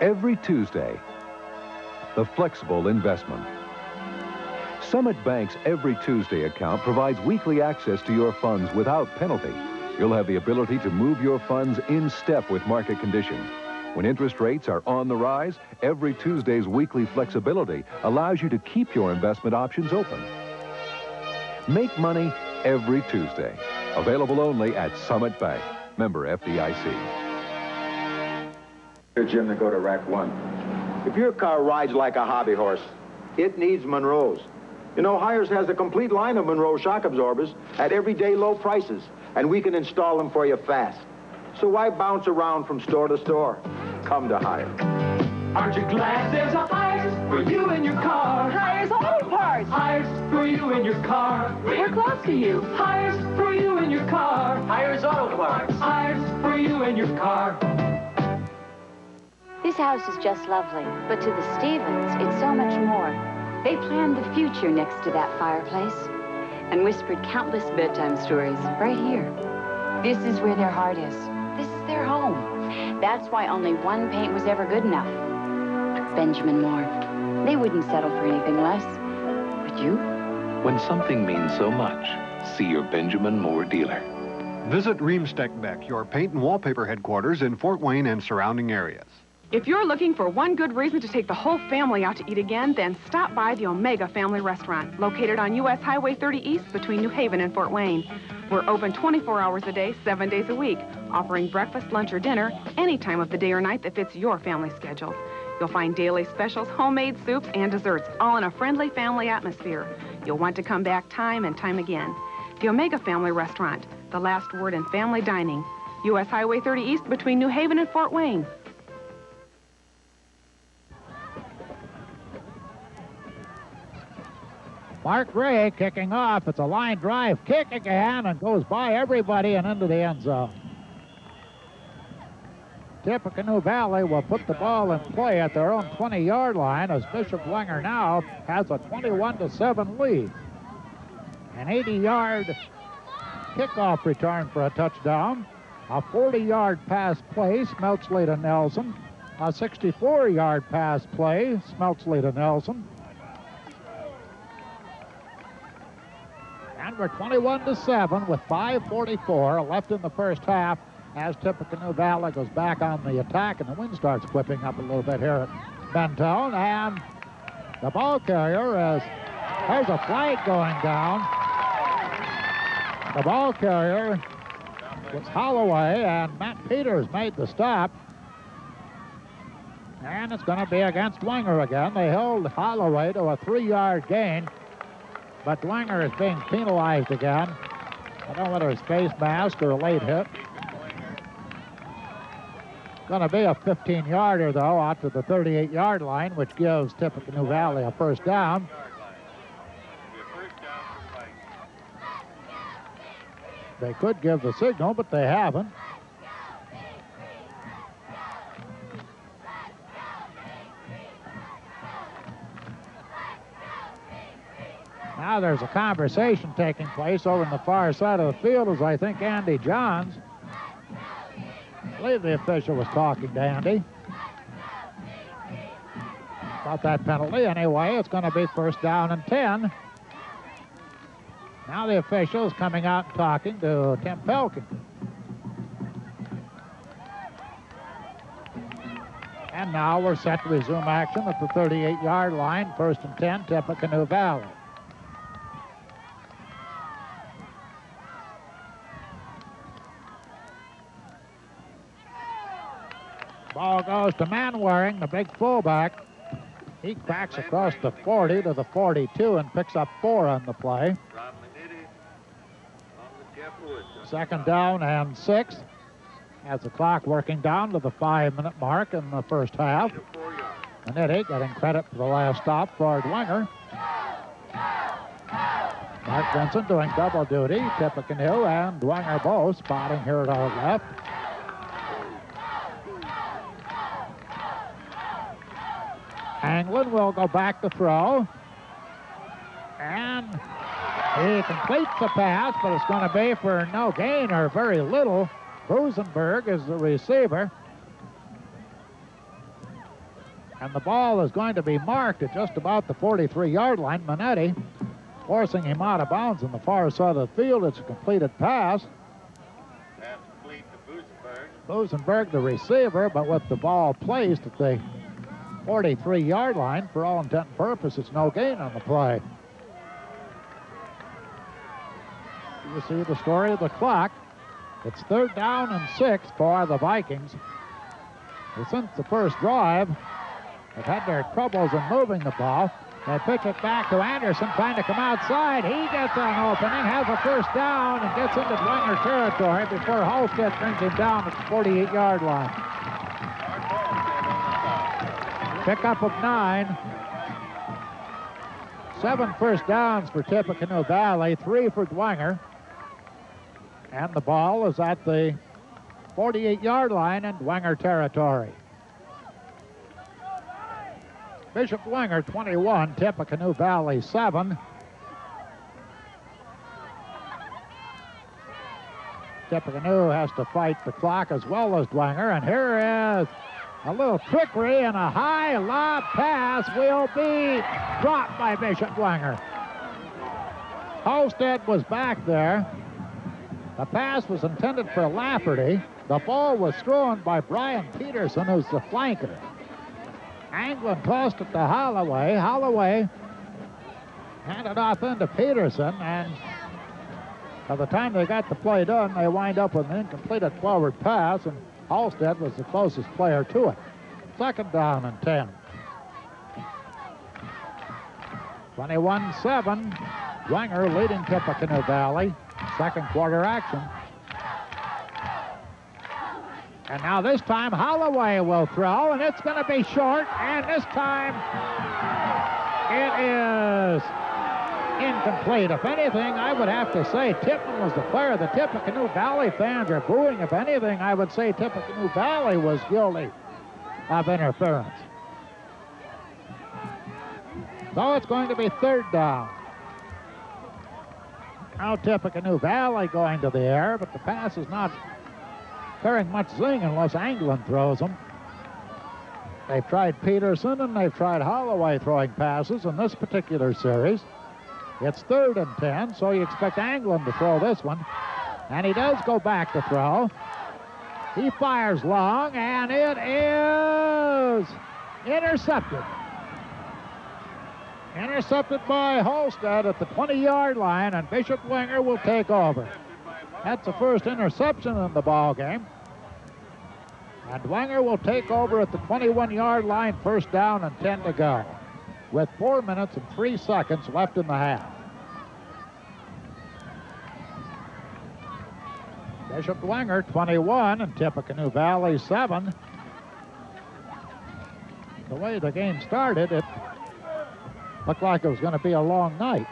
K: Every Tuesday, the flexible investment. Summit Bank's Every Tuesday account provides weekly access to your funds without penalty You'll have the ability to move your funds in step with market conditions. When interest rates are on the rise, every Tuesday's weekly flexibility allows you to keep your investment options open. Make money every Tuesday. Available only at Summit Bank. Member FDIC.
L: Here, Jim, to go to rack 1. If your car rides like a hobby horse, it needs Monroe's. You know, Hires has a complete line of Monroe shock absorbers at everyday low prices, and we can install them for you fast. So why bounce around from store to store? Come to Hires.
B: Aren't you glad there's a Hires for you and your car?
M: Hires Auto Parts.
B: Hires for you and your car.
M: We're close to you.
B: Hires for you and your car.
E: Hires Auto Parts.
B: Hires for you and your car.
N: This house is just lovely, but to the Stevens, it's so much more. They planned the future next to that fireplace and whispered countless bedtime stories right here. This is where their heart is. This is their home. That's why only one paint was ever good enough. Benjamin Moore. They wouldn't settle for anything less. Would you?
O: When something means so much, see your Benjamin Moore dealer.
C: Visit Reamsteck Beck, your paint and wallpaper headquarters in Fort Wayne and surrounding areas.
P: If you're looking for one good reason to take the whole family out to eat again, then stop by the Omega Family Restaurant, located on U.S. Highway 30 East between New Haven and Fort Wayne. We're open 24 hours a day, 7 days a week, offering breakfast, lunch, or dinner any time of the day or night that fits your family schedule. You'll find daily specials, homemade soups, and desserts, all in a friendly family atmosphere. You'll want to come back time and time again. The Omega Family Restaurant, the last word in family dining. U.S. Highway 30 East between New Haven and Fort Wayne.
A: Mark Ray kicking off. It's a line drive kick again and goes by everybody and into the end zone. Tippecanoe Valley will put the ball in play at their own 20-yard line as Bishop Dwenger now has a 21-7 lead. An 80-yard kickoff return for a touchdown. A 40-yard pass play, Smeltsley to Nelson. A 64-yard pass play, Smeltsley to Nelson. And we're 21-7 with 5:44 left in the first half as Tippecanoe Valley goes back on the attack, and the wind starts whipping up a little bit here at Mentone. And the ball carrier there's a flag going down. The ball carrier was Holloway, and Matt Peters made the stop. And it's going to be against Dwenger again. They held Holloway to a 3-yard gain, but Dwenger is being penalized again. I don't know whether it's face mask or a late hit. Going to be a 15-yarder, though, out to the 38-yard line, which gives Tippecanoe Valley a first down. They could give the signal, but they haven't. Now there's a conversation taking place over on the far side of the field as I think Andy Johns, I believe the official was talking to Andy about that penalty. Anyway, it's going to be first down and 10. Now the official is coming out and talking to Tim Pelkin. And now we're set to resume action at the 38-yard line, first and 10, Tippecanoe Valley. Ball goes to Manwaring, the big fullback. He backs across the 40 to the 42 and picks up 4 on the play. Second down and 6. Has the clock working down to the 5-minute mark in the first half. Manetti getting credit for the last stop for Dwenger. Mark Vincent doing double duty. Tippecanoe and Dwenger both spotting here at our left. Anglin will go back to throw. And he completes the pass, but it's going to be for no gain or very little. Busenberg is the receiver. And the ball is going to be marked at just about the 43-yard line. Manetti forcing him out of bounds on the far side of the field. It's a completed pass. Rosenberg, the receiver, but with the ball placed at the 43-yard line, for all intent and purpose, it's no gain on the play. You see the story of the clock. It's 3rd down and 6 for the Vikings. And since the first drive, they've had their troubles in moving the ball. They pitch it back to Anderson, trying to come outside. He gets an opening, has a first down, and gets into Dwenger territory before Halstead brings him down at the 48-yard line. Pickup of 9. 7 first downs for Tippecanoe Valley, 3 for Dwenger. And the ball is at the 48-yard line in Dwenger territory. Bishop Dwenger 21, Tippecanoe Valley 7. Tippecanoe has to fight the clock as well as Dwenger, and here is a little trickery, and a high lob pass will be dropped by Bishop Dwenger. Halstead was back there. The pass was intended for Lafferty. The ball was thrown by Brian Peterson, who's the flanker. Anglin tossed it to Holloway. Holloway handed off into Peterson, and by the time they got the play done, they wind up with an incompleted forward pass, and Halstead was the closest player to it. 2nd down and 10. 21-7. Dwenger leading Tippecanoe Valley. 2nd quarter action. And now this time Holloway will throw, and it's going to be short, and this time it is incomplete. If anything, I would have to say Tippman was the player. The Tippecanoe Valley fans are booing. If anything, I would say Tippecanoe Valley was guilty of interference. So it's going to be 3rd down. Now Tippecanoe Valley going to the air, but the pass is not carrying much zing unless Anglin throws them. They've tried Peterson and they've tried Holloway throwing passes in this particular series. It's 3rd and 10, so you expect Anglin to throw this one. And he does go back to throw. He fires long, and it is intercepted. Intercepted by Halstead at the 20-yard line, and Bishop Dwenger will take over. That's the first interception in the ball game. And Dwenger will take over at the 21-yard line, 1st down and 10 to go, with 4 minutes and 3 seconds left in the half. Bishop Dwenger 21 and Tippecanoe Valley 7. The way the game started, it looked like it was going to be a long night.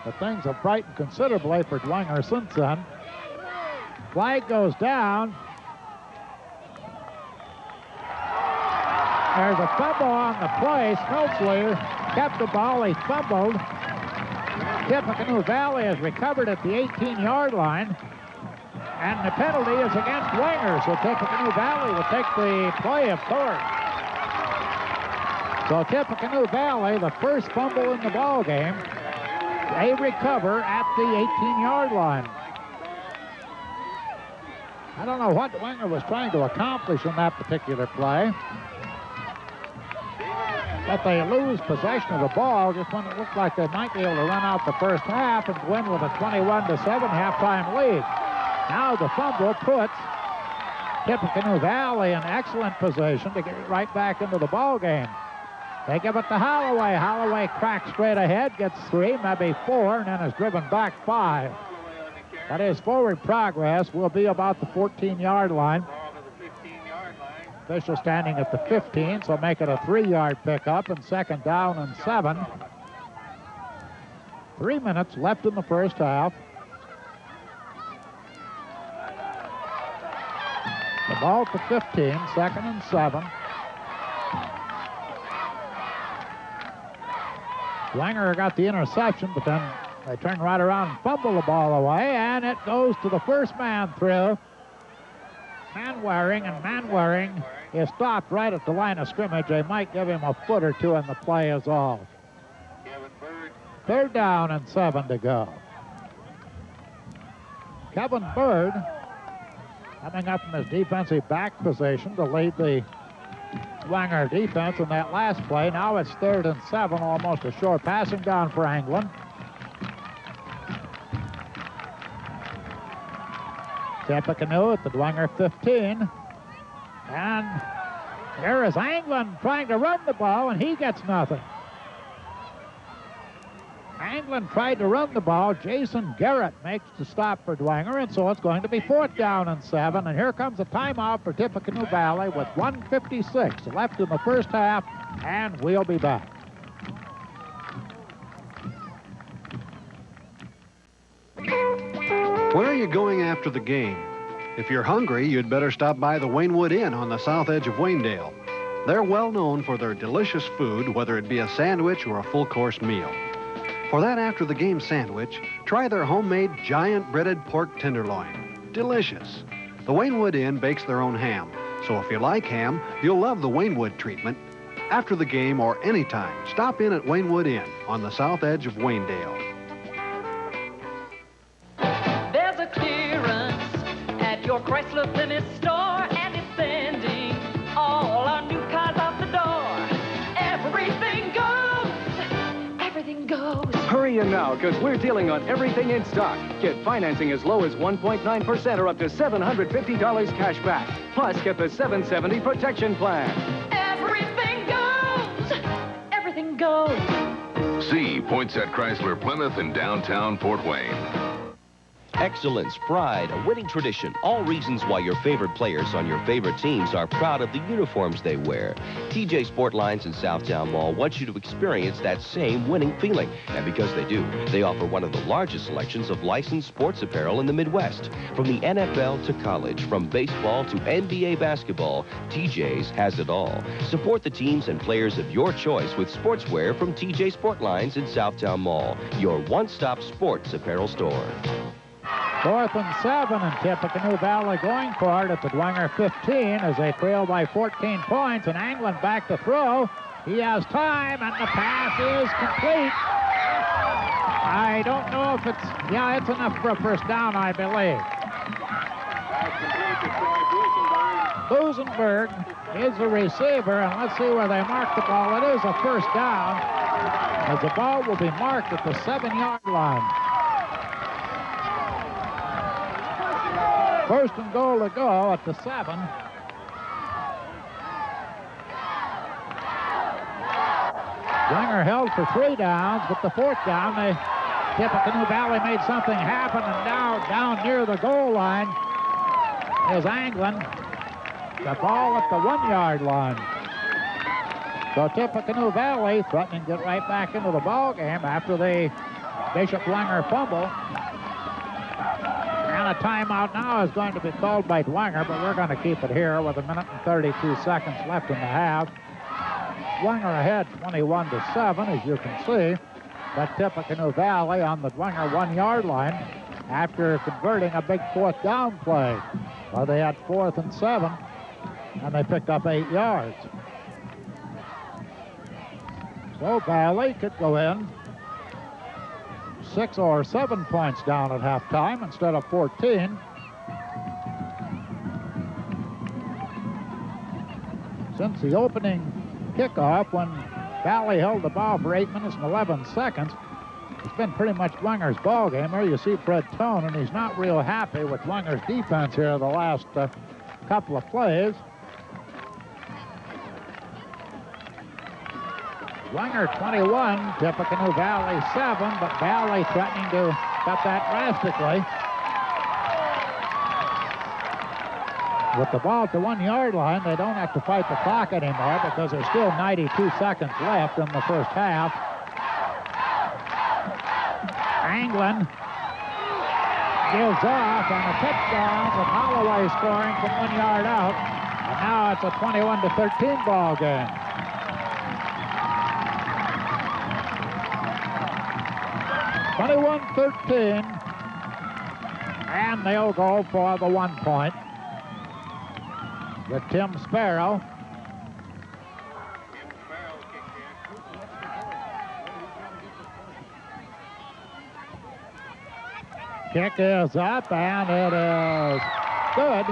A: But things have brightened considerably for Dwenger since then. Flag goes down. There's a fumble on the play. Smeltzler kept the ball. He fumbled. Tippecanoe Valley has recovered at the 18-yard line. And the penalty is against Dwenger, so Tippecanoe Valley will take the play, of course. So Tippecanoe Valley, the first fumble in the ball game, they recover at the 18-yard line. I don't know what Dwenger was trying to accomplish in that particular play, but they lose possession of the ball just when it looked like they might be able to run out the first half and win with a 21-7 halftime lead. Now the fumble puts Tippecanoe Valley in excellent position to get right back into the ball game. They give it to Holloway. Holloway cracks straight ahead, gets 3, maybe 4, and then is driven back 5. But his forward progress will be about the 14-yard line. Official standing at the 15, so make it a 3-yard pickup, and 2nd down and 7. 3 minutes left in the first half. The ball to 15, 2nd and 7. Dwenger got the interception, but then they turn right around and fumble the ball away, and it goes to the first man through. Manwaring, and Manwaring is stopped right at the line of scrimmage. They might give him a foot or two, and the play is off. 3rd down and 7 to go. Kevin Bird coming up from his defensive back position to lead the Dwenger defense in that last play. Now it's 3rd and 7, almost a short passing down for Anglin. Tippecanoe at the Dwenger 15. And here is Anglin trying to run the ball, and he gets nothing. Anglin tried to run the ball. Jason Garrett makes the stop for Dwenger, and so it's going to be 4th down and 7. And here comes a timeout for Tippecanoe Valley with 1:56 left in the first half, and we'll be back.
C: Where are you going after the game? If you're hungry, you'd better stop by the Waynwood Inn on the south edge of Waynedale. They're well known for their delicious food, whether it be a sandwich or a full-course meal. For that after-the-game sandwich, try their homemade giant breaded pork tenderloin. Delicious. The Waynwood Inn bakes their own ham, so if you like ham, you'll love the Waynwood treatment. After the game or anytime, stop in at Waynwood Inn on the south edge of Waynedale.
Q: There's a clearance at your Chrysler Plymouth store, and it's sending all our new cars out the door. Everything goes. Everything goes.
R: Hurry in now, because we're dealing on everything in stock. Get financing as low as 1.9% or up to $750 cash back. Plus, get the 770 protection plan.
Q: Everything goes. Everything goes.
S: See Poinsett Chrysler Plymouth in downtown Fort Wayne.
T: Excellence, pride, a winning tradition, all reasons why your favorite players on your favorite teams are proud of the uniforms they wear. TJ Sport Lines in Southtown Mall wants you to experience that same winning feeling. And because they do, they offer one of the largest selections of licensed sports apparel in the Midwest. From the NFL to college, from baseball to NBA basketball, TJ's has it all. Support the teams and players of your choice with sportswear from TJ Sport Lines in Southtown Mall, your one-stop sports apparel store.
A: 4th and 7, and Tippecanoe Valley going for it at the Dwenger 15 as they trail by 14 points, and Anglin back to throw. He has time, and the pass is complete. I don't know if it's enough for a first down, I believe. Busenberg is the receiver, and let's see where they mark the ball. It is a first down, as the ball will be marked at the 7-yard line. 1st and goal to go at the 7. Dwenger held for 3 downs, but the 4th down, Tippecanoe Valley made something happen, and now down near the goal line is Anglin. The ball at the 1-yard line. So Tippecanoe Valley threatening to get right back into the ball game after the Bishop Dwenger fumble. And a timeout now is going to be called by Dwenger, but we're going to keep it here with 1 minute and 32 seconds left in the half. Dwenger ahead 21-7, as you can see. But Tippecanoe Valley on the Dwenger 1-yard line after converting a big 4th down play. Well, they had 4th and 7, and they picked up 8 yards. So Valley could go in 6 or 7 points down at halftime instead of 14. Since the opening kickoff, when Valley held the ball for 8 minutes and 11 seconds, it's been pretty much Dwenger's ball game. There you see Fred Tone, and he's not real happy with Dwenger's defense here the last couple of plays. Dwenger 21, Tippecanoe Valley 7, but Valley threatening to cut that drastically. With the ball at the 1-yard line, they don't have to fight the clock anymore because there's still 92 seconds left in the first half. Anglin gives off on a touchdown with Holloway scoring from 1 yard out. And now it's a 21-13 ball game. (21-13), and they'll go for the 1 point with Tim Sparrow. Kick is up, and it is good.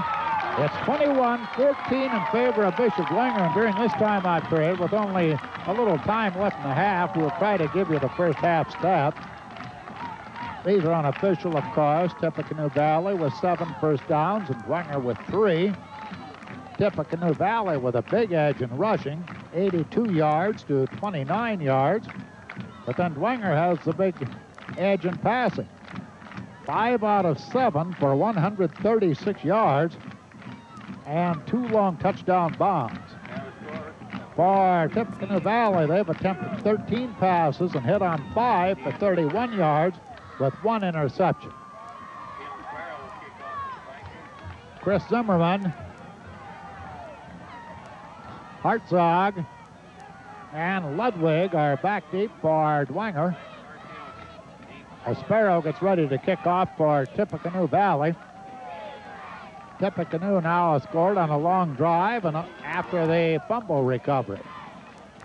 A: It's 21-14 in favor of Bishop Dwenger, and during this timeout period, with only a little time left in the half, we'll try to give you the first half stats. These are unofficial, of course. Tippecanoe Valley with 7 first downs and Dwenger with 3. Tippecanoe Valley with a big edge in rushing, 82 yards to 29 yards. But then Dwenger has the big edge in passing. 5 out of 7 for 136 yards and 2 long touchdown bombs. For Tippecanoe Valley, they've attempted 13 passes and hit on 5 for 31 yards with 1 interception. Chris Zimmerman, Hartzog, and Ludwig are back deep for Dwenger. Sparrow gets ready to kick off for Tippecanoe Valley. Tippecanoe now has scored on a long drive and after the fumble recovery.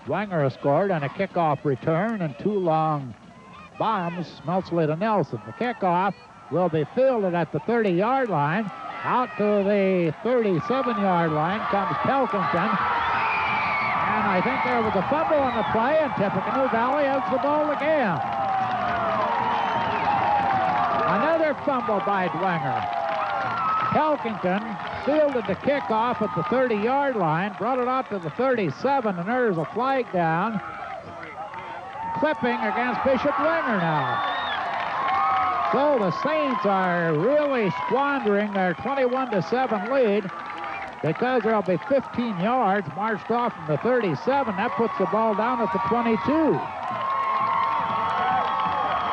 A: Dwenger has scored on a kickoff return and 2 long bombs, Smeltsley to Nelson. The kickoff will be fielded at the 30-yard line. Out to the 37-yard line comes Pelkington. And I think there was a fumble on the play, and Tippecanoe Valley has the ball again. Another fumble by Dwenger. Pelkington fielded the kickoff at the 30-yard line, brought it out to the 37, and there's a flag down. Clipping against Bishop Dwenger now. So the Saints are really squandering their 21-7 lead because there'll be 15 yards marched off from the 37. That puts the ball down at the 22.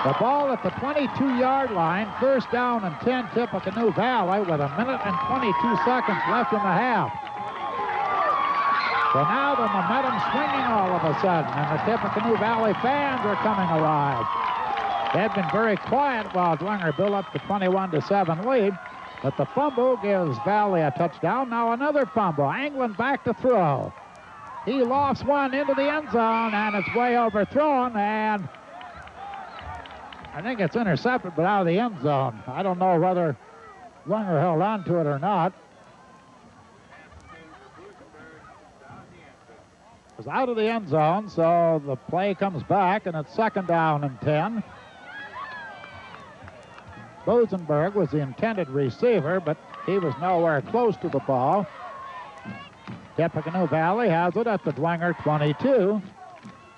A: The ball at the 22-yard line, first down and 10 Tippecanoe Valley with 1 minute and 22 seconds left in the half. So now the momentum's swinging all of a sudden, and the Tippecanoe Valley fans are coming alive. They've been very quiet while Dwenger built up the 21-7 lead, but the fumble gives Valley a touchdown. Now another fumble. Anglin back to throw. He lofts one into the end zone, and it's way overthrown, and I think it's intercepted, but out of the end zone. I don't know whether Dwenger held on to it or not. It's out of the end zone, so the play comes back, and it's 2nd down and 10. Bosenberg was the intended receiver, but he was nowhere close to the ball. Tippecanoe Valley has it at the Dwenger 22.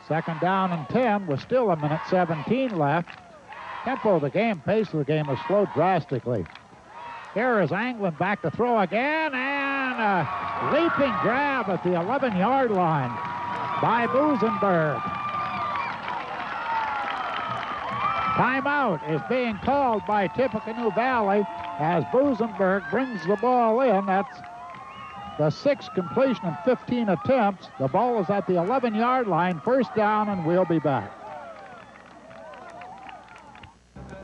A: 2nd down and 10 with still 1 minute 17 left. Tempo of the game, pace of the game has slowed drastically. Here is Anglin back to throw again, and a leaping grab at the 11-yard line by Bosenberg. Timeout is being called by Tippecanoe Valley as Bosenberg brings the ball in. That's the 6th completion in 15 attempts. The ball is at the 11-yard line, first down, and we'll be back.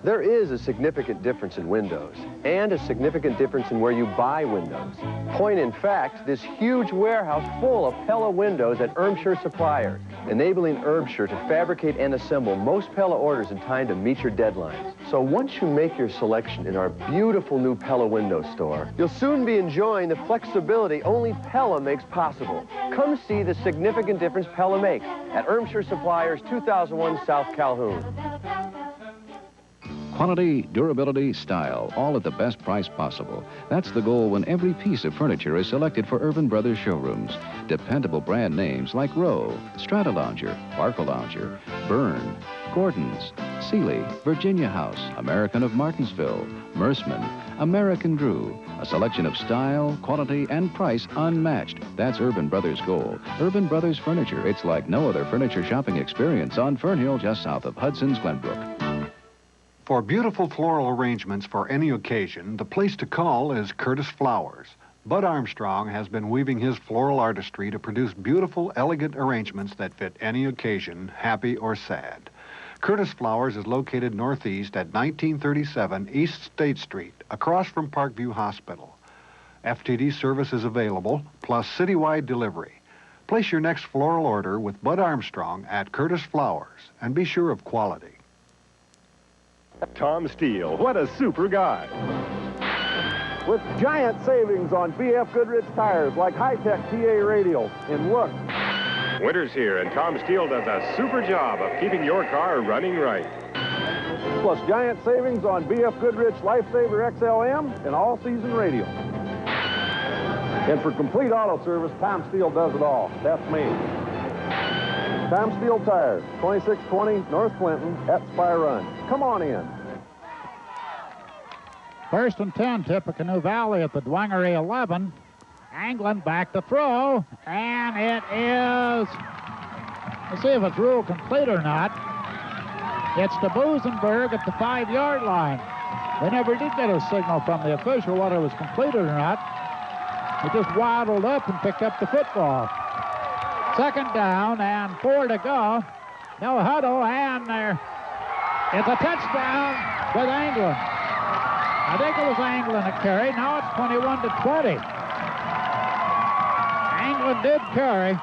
G: There is a significant difference in windows and a significant difference in where you buy windows. Point in fact, this huge warehouse full of Pella windows at IHSAA Suppliers, enabling IHSAA to fabricate and assemble most Pella orders in time to meet your deadlines. So once you make your selection in our beautiful new Pella window store, you'll soon be enjoying the flexibility only Pella makes possible. Come see the significant difference Pella makes at IHSAA Suppliers, 2001 South Calhoun.
U: Quality, durability, style, all at the best price possible. That's the goal when every piece of furniture is selected for Urban Brothers showrooms. Dependable brand names like Rowe, Stratalounger, Barcalounger, Byrne, Gordon's, Sealy, Virginia House, American of Martinsville, Merceman, American Drew. A selection of style, quality, and price unmatched. That's Urban Brothers' goal. Urban Brothers Furniture. It's like no other furniture shopping experience on Fernhill, just south of Hudson's Glenbrook.
C: For beautiful floral arrangements for any occasion, the place to call is Curtis Flowers. Bud Armstrong has been weaving his floral artistry to produce beautiful, elegant arrangements that fit any occasion, happy or sad. Curtis Flowers is located northeast at 1937 East State Street, across from Parkview Hospital. FTD service is available, plus citywide delivery. Place your next floral order with Bud Armstrong at Curtis Flowers, and be sure of quality.
V: Tom Steele, what a super guy.
F: with giant savings on BF Goodrich tires like high-tech TA radials. And look.
V: Winter's here, and Tom Steele does a super job of keeping your car running right.
F: Plus giant savings on BF Goodrich Lifesaver XLM and all-season radials. And for complete auto service, Tom Steele does it all. That's me. Tom Steele Tires, 2620 North Clinton at Spy Run. Come on in.
A: First and 10, Tippecanoe Valley at the Dwenger 11. Anglin back to throw, and it is, let's see if it's ruled complete or not. It's to Busenberg at the 5-yard line. They never did get a signal from the official whether it was completed or not. He just waddled up and picked up the football. Second down and 4 to go. No huddle, and there. It's a touchdown with Anglin. I think it was Anglin that carried. Now it's 21 to 20. Anglin did carry.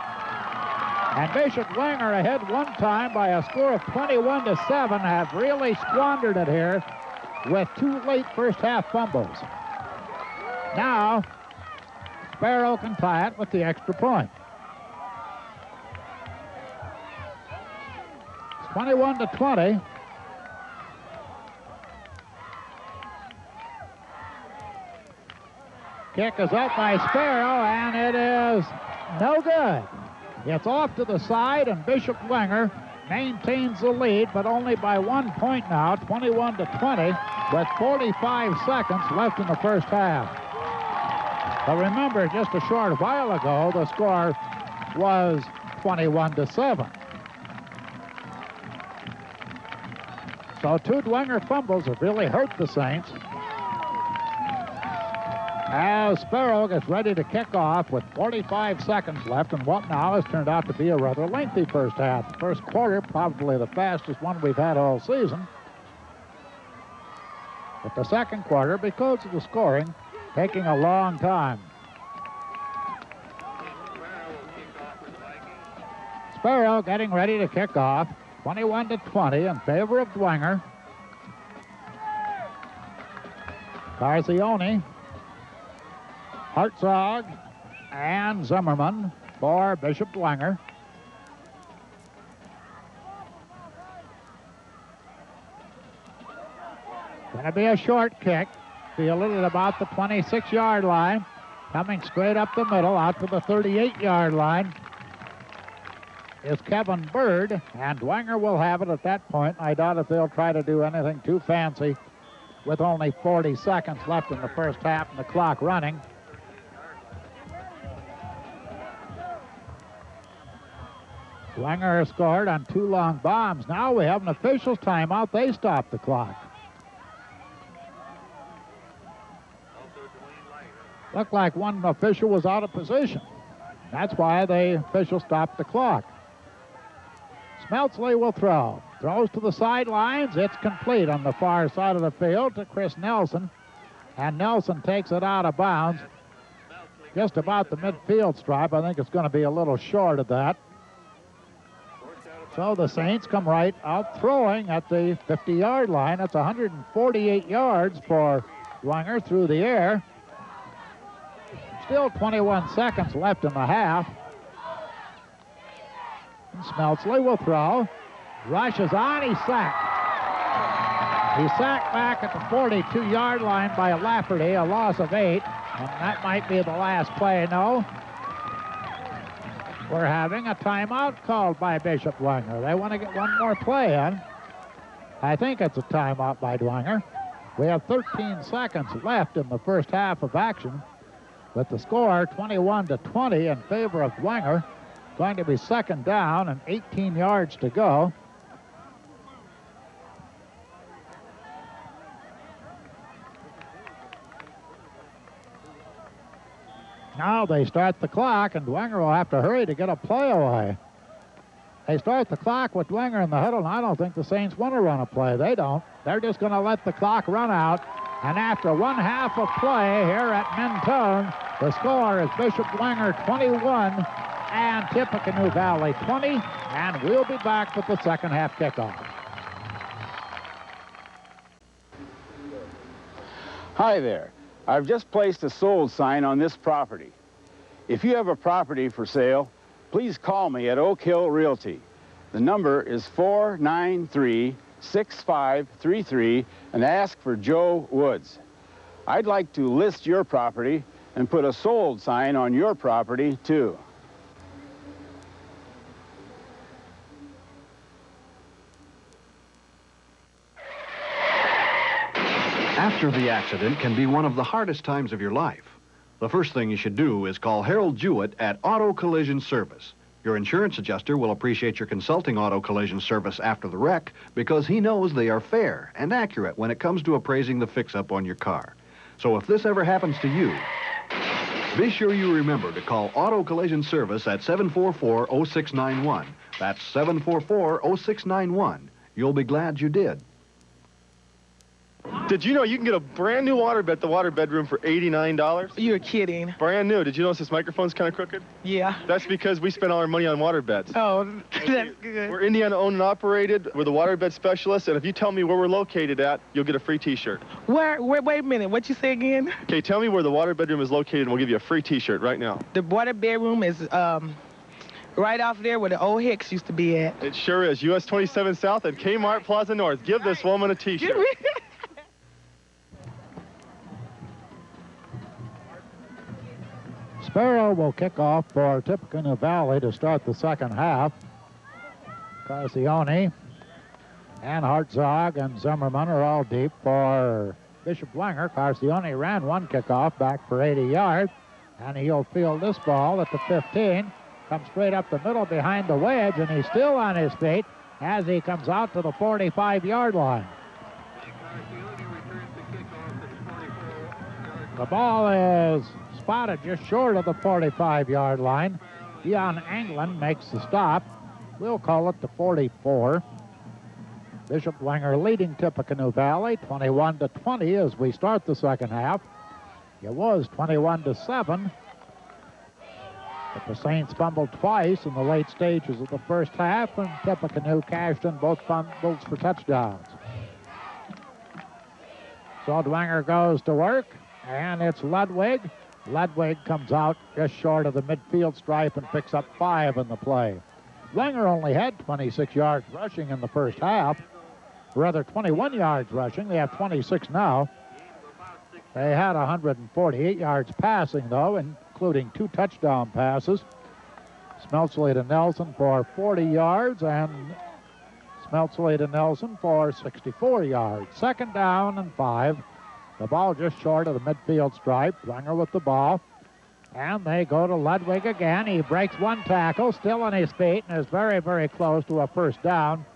A: And Bishop Dwenger ahead one time by a score of 21 to 7 have really squandered it here with 2 late first half fumbles. Now, Sparrow can tie it with the extra point. It's 21 to 20. Kick is up by Sparrow, and it is no good. It's off to the side, and Bishop Dwenger maintains the lead, but only by 1 point now, 21 to 20, with 45 seconds left in the first half. But remember, just a short while ago, the score was 21 to 7. So 2 Dwenger fumbles have really hurt the Saints. As Sparrow gets ready to kick off with 45 seconds left in what now has turned out to be a rather lengthy first half. The first quarter, probably the fastest one we've had all season. But the second quarter, because of the scoring, taking a long time. Sparrow getting ready to kick off, 21 to 20 in favor of Dwenger. Carzione, Hartzog, and Zimmerman for Bishop Dwenger. Going to be a short kick, fielded at about the 26-yard line, coming straight up the middle, out to the 38-yard line is Kevin Bird, and Dwenger will have it at that point. I doubt if they'll try to do anything too fancy with only 40 seconds left in the first half and the clock running. Dwenger has scored on 2 long bombs. Now we have an official's timeout. They stop the clock. Looked like one official was out of position. That's why the official stopped the clock. Smeltzley will throw. Throws to the sidelines. It's complete on the far side of the field to Chris Nelson. And Nelson takes it out of bounds. Just about the midfield stripe. I think it's going to be a little short of that. So the Saints come right out throwing at the 50-yard line. That's 148 yards for Dwenger through the air. Still 21 seconds left in the half. And Smeltzley will throw. Rushes on, he's sacked. He's sacked back at the 42-yard line by Lafferty, a loss of 8. And that might be the last play, no. We're having a timeout called by Bishop Dwenger. They want to get one more play in. I think it's a timeout by Dwenger. We have 13 seconds left in the first half of action, with the score 21 to 20 in favor of Dwenger. Going to be second down and 18 yards to go. Now they start the clock, and Dwenger will have to hurry to get a play away. They start the clock with Dwenger in the huddle, and I don't think the Saints want to run a play. They don't. They're just going to let the clock run out. And after one half of play here at Mentone, the score is Bishop Dwenger 21 and Tippecanoe Valley 20. And we'll be back with the second half kickoff.
W: Hi there.
D: I've just placed a sold sign on this property. If you have a property for sale, please call me at Oak Hill Realty. The number is 493-6533 and ask for Joe Woods. I'd like to list your property and put a sold sign on your property too.
C: After the accident can be one of the hardest times of your life. The first thing you should do is call Harold Jewett at Auto Collision Service. Your insurance adjuster will appreciate your consulting Auto Collision Service after the wreck because he knows they are fair and accurate when it comes to appraising the fix-up on your car. So if this ever happens to you, be sure you remember to call Auto Collision Service at 744-0691. That's 744-0691. You'll be glad you did.
H: Did you know you can get a brand new waterbed at the water bedroom for $89?
W: You're kidding.
H: Brand new. Did you notice this microphone's kind of crooked?
W: Yeah.
H: That's because we spent all our money on waterbeds.
W: Oh, that's good.
H: We're Indiana owned and operated. We're the waterbed specialists, and if you tell me where we're located at, you'll get a free t-shirt.
W: Where, wait a minute, what you say again?
H: Okay, tell me where the water bedroom is located, and we'll give you a free t-shirt right now.
W: The water bedroom is right off there where the old Hicks used to be at.
H: It sure is. US 27 South and Kmart Plaza North. Give this woman a t-shirt.
A: Sparrow will kick off for Tippecanoe Valley to start the second half. Carcione and Hartzog and Zimmerman are all deep for Bishop Dwenger. Carcione ran one kickoff back for 80 yards, and he'll field this ball at the 15. Comes straight up the middle behind the wedge, and he's still on his feet as he comes out to the 45-yard line. The ball is spotted just short of the 45-yard line. Dion Anglin makes the stop. We'll call it the 44. Bishop Dwenger leading Tippecanoe Valley 21-20 as we start the second half. It was 21-7. But the Saints fumbled twice in the late stages of the first half, and Tippecanoe cashed in both fumbles for touchdowns. So Dwenger goes to work, and it's Ludwig. Ludwig comes out just short of the midfield stripe and picks up 5 in the play. Dwenger only had 26 yards rushing in the first half. Rather, 21 yards rushing. They have 26 now. They had 148 yards passing, though, including 2 touchdown passes. Smeltsley to Nelson for 40 yards and Smeltsley to Nelson for 64 yards. Second down and 5. The ball just short of the midfield stripe. Dwenger with the ball. And they go to Ludwig again. He breaks one tackle, still on his feet, and is very, very close to a first down.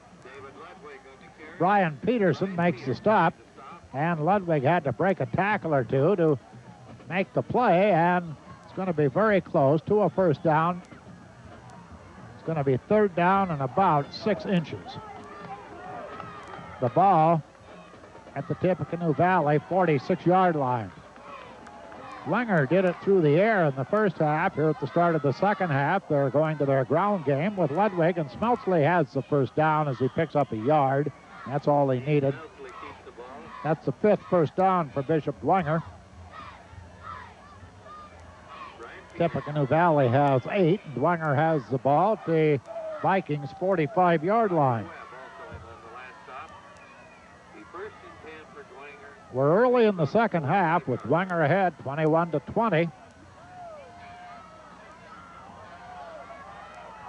A: Brian Peterson makes the stop, and Ludwig had to break a tackle or two to make the play, and it's going to be very close to a first down. It's going to be third down and about 6 inches. The ball at the Tippecanoe Valley 46-yard line. Dwenger did it through the air in the first half. Here at the start of the second half, they're going to their ground game with Ludwig, and Smeltsley has the first down as he picks up a yard. That's all he needed. That's the 5th first down for Bishop Dwenger. Tippecanoe Valley has 8. Dwenger has the ball at the Vikings' 45-yard line. We're early in the second half with Dwenger ahead 21-20.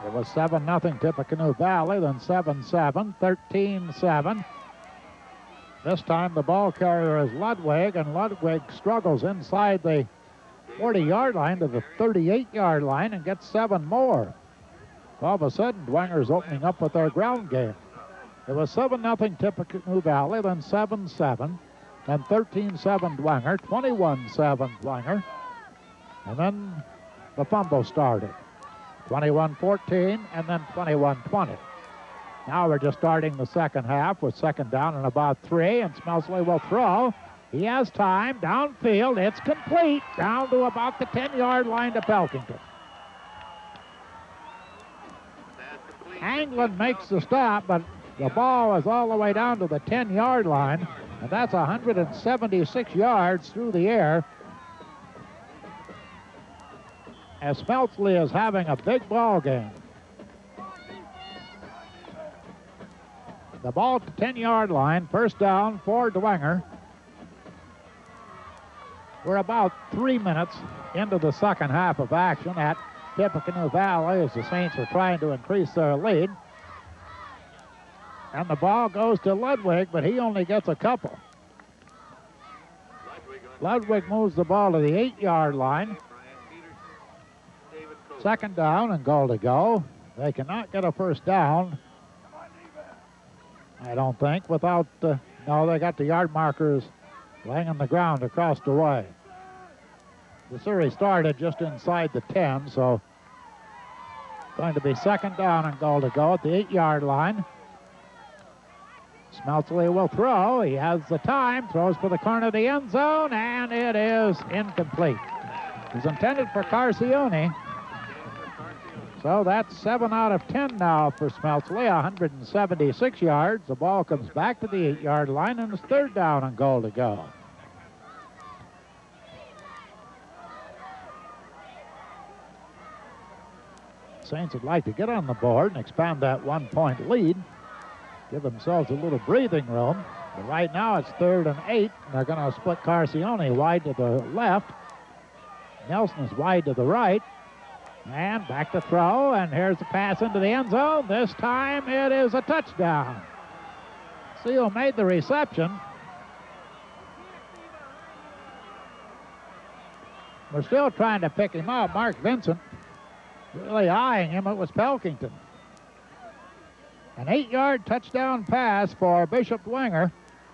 A: It was 7-0 Tippecanoe Valley, then 7-7, 13-7. This time the ball carrier is Ludwig, and Ludwig struggles inside the 40-yard line to the 38-yard line and gets 7 more. All of a sudden, Dwenger's opening up with their ground game. It was 7-0 Tippecanoe Valley, then 7-7. And 13-7 Dwenger, 21-7 Dwenger. And then the fumble started. 21-14 and then 21-20. Now we're just starting the second half with second down and about 3, and Smeltsley will throw. He has time, downfield, it's complete, down to about the 10-yard line to Pelkington. Anglin makes the stop, but the ball is all the way down to the 10-yard line. And that's 176 yards through the air as Smeltsley is having a big ball game. The ball at the 10-yard line, first down for Dwenger. We're about 3 minutes into the second half of action at Tippecanoe Valley as the Saints are trying to increase their lead. And the ball goes to Ludwig, but he only gets a couple. Ludwig moves the ball to the 8-yard line. Second down and goal to go. They cannot get a first down, I don't think, without, no, they got the yard markers laying on the ground across the way. The series started just inside the 10, so going to be second down and goal to go at the 8-yard line. Smeltsley will throw. He has the time, throws for the corner of the end zone, and it is incomplete. It was intended for Carcione. So that's 7 out of 10 now for Smeltsley, 176 yards. The ball comes back to the 8-yard line, and it's third down and goal to go. Saints would like to get on the board and expand that 1-point lead, give themselves a little breathing room. But right now it's 3rd and 8, and they're going to split Carcione wide to the left. Nelson is wide to the right. And back to throw, and here's the pass into the end zone. This time it is a touchdown. Seal made the reception. We're still trying to pick him up. Mark Vincent really eyeing him. It was Pelkington. An 8-yard touchdown pass for Bishop Dwenger.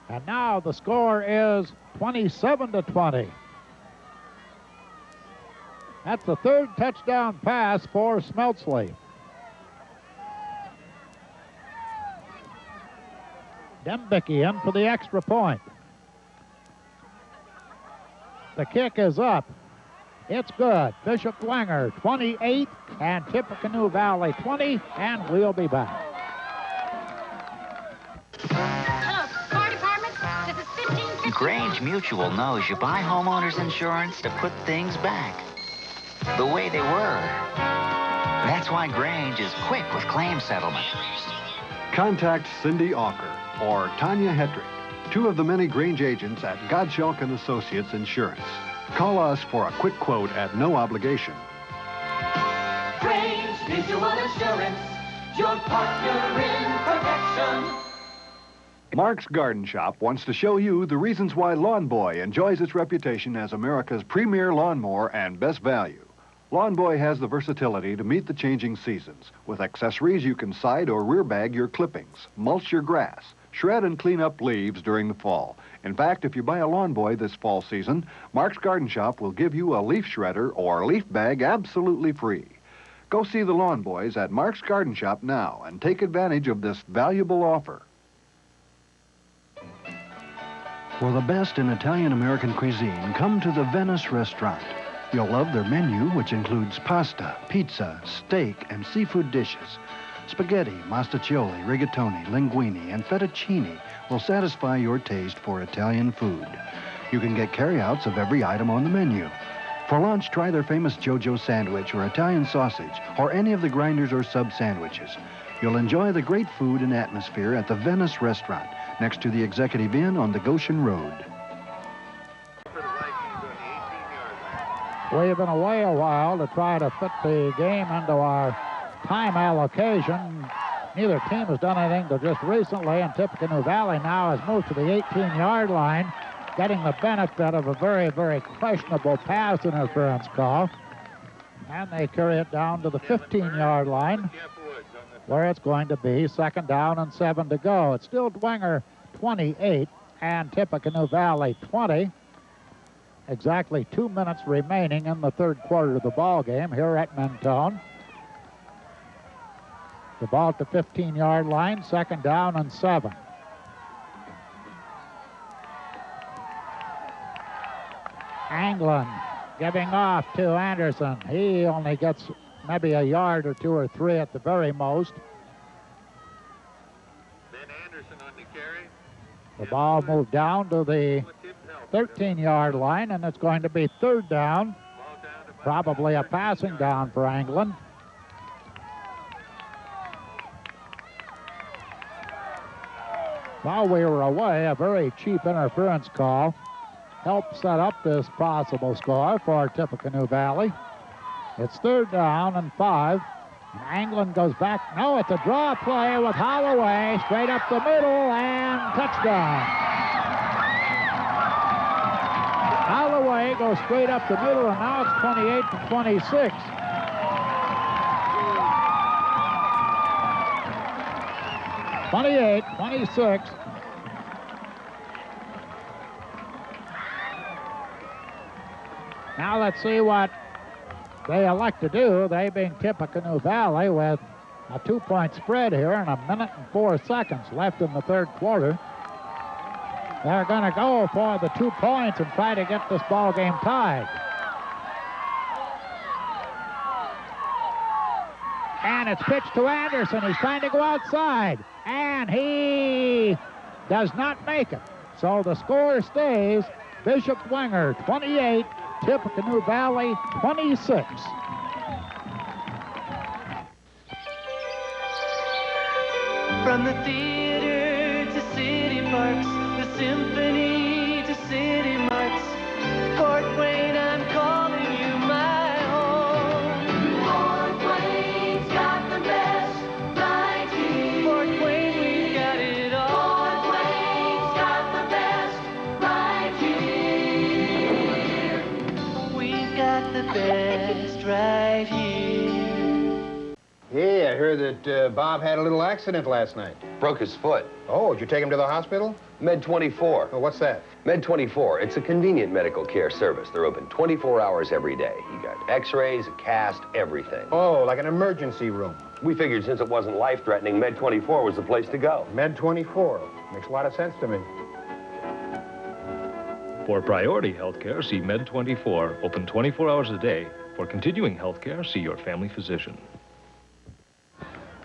A: And now the score is 27-20. That's the third touchdown pass for Smeltsley. Dembicki in for the extra point. The kick is up. It's good. Bishop Dwenger 28 and Tippecanoe Valley 20, and we'll be back.
I: Hello, fire department. This is 1550.
J: Grange Mutual knows you buy homeowners insurance to put things back the way they were. That's why Grange is quick with claim settlement.
C: Contact Cindy Auker or Tanya Hetrick, two of the many Grange agents at Gottschalk & Associates Insurance. Call us for a quick quote at no obligation.
B: Grange Mutual Insurance, your partner in protection.
C: Mark's Garden Shop wants to show you the reasons why Lawn Boy enjoys its reputation as America's premier lawnmower and best value. Lawn Boy has the versatility to meet the changing seasons. With accessories, you can side or rear bag your clippings, mulch your grass, shred and clean up leaves during the fall. In fact, if you buy a Lawn Boy this fall season, Mark's Garden Shop will give you a leaf shredder or leaf bag absolutely free. Go see the Lawn Boys at Mark's Garden Shop now and take advantage of this valuable offer. For the best in Italian-American cuisine, come to the Venice Restaurant. You'll love their menu, which includes pasta, pizza, steak, and seafood dishes. Spaghetti, mastaccioli, rigatoni, linguine, and fettuccine will satisfy your taste for Italian food. You can get carryouts of every item on the menu. For lunch, try their famous JoJo sandwich or Italian sausage, or any of the grinders or sub sandwiches. You'll enjoy the great food and atmosphere at the Venice Restaurant, next to the Executive Inn on the Goshen Road.
A: We've been away a while to try to fit the game into our time allocation. Neither team has done anything till just recently, and Tippecanoe Valley now has moved to the 18-yard line, getting the benefit of a very, very questionable pass interference call. And they carry it down to the 15-yard line, where it's going to be second down and 7 to go. It's still Dwenger 28 and Tippecanoe Valley 20. Exactly 2 minutes remaining in the third quarter of the ball game here at Mentone. The ball at the 15-yard line, second down and 7. Anglin giving off to Anderson. He only gets maybe a yard or 2 or 3 at the very most.
B: Ben Anderson on the carry.
A: The ball moved down to the 13-yard line, and it's going to be third down Probably a passing down for Anglin. While we were away, a very cheap interference call helped set up this possible score for Tippecanoe Valley. It's 3rd down and 5. And Anglin goes back. No, it's a draw play with Holloway straight up the middle and touchdown. Holloway goes straight up the middle, and now it's 28-26. Now let's see what they elect to do. They being Tippecanoe Valley with a 2-point spread here and 1 minute and 4 seconds left in the 3rd quarter. They're going to go for the 2 points and try to get this ball game tied. And it's pitched to Anderson. He's trying to go outside, and he does not make it. So the score stays Bishop Dwenger 28, Tippecanoe Valley 26.
Q: From the theater to city parks, the symphony to city marks, Fort Wayne, I'm calling you my home. Fort Wayne's got the best right here. Fort Wayne, we've got it all. Fort Wayne's got the best right here. We've got the best right here.
K: Hey, I heard that Bob had a little accident last night.
G: Broke his foot.
K: Oh, did you take him to the hospital?
G: Med 24.
K: Oh, what's that?
G: Med 24. It's a convenient medical care service. They're open 24 hours every day. You got x-rays, a cast, everything.
K: Oh, like an emergency room.
G: We figured since it wasn't life-threatening, Med 24 was the place to go.
K: Med 24. Makes a lot of sense to me.
L: For priority health care, see Med 24, open 24 hours a day. For continuing health care, see your family physician.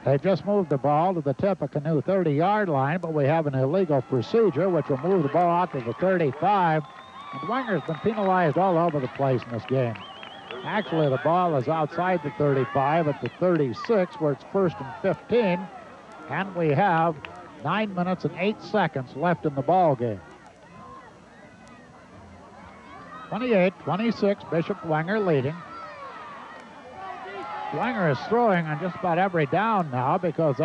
A: They just moved the ball to the Tippecanoe 30-yard line, but we have an illegal procedure which will move the ball out to the 35. And Dwenger's been penalized all over the place in this game. Actually, the ball is outside the 35 at the 36, where it's 1st and 15. And we have 9 minutes and 8 seconds left in the ball game. 28-26, Bishop Dwenger leading. Dwenger is throwing on just about every down now because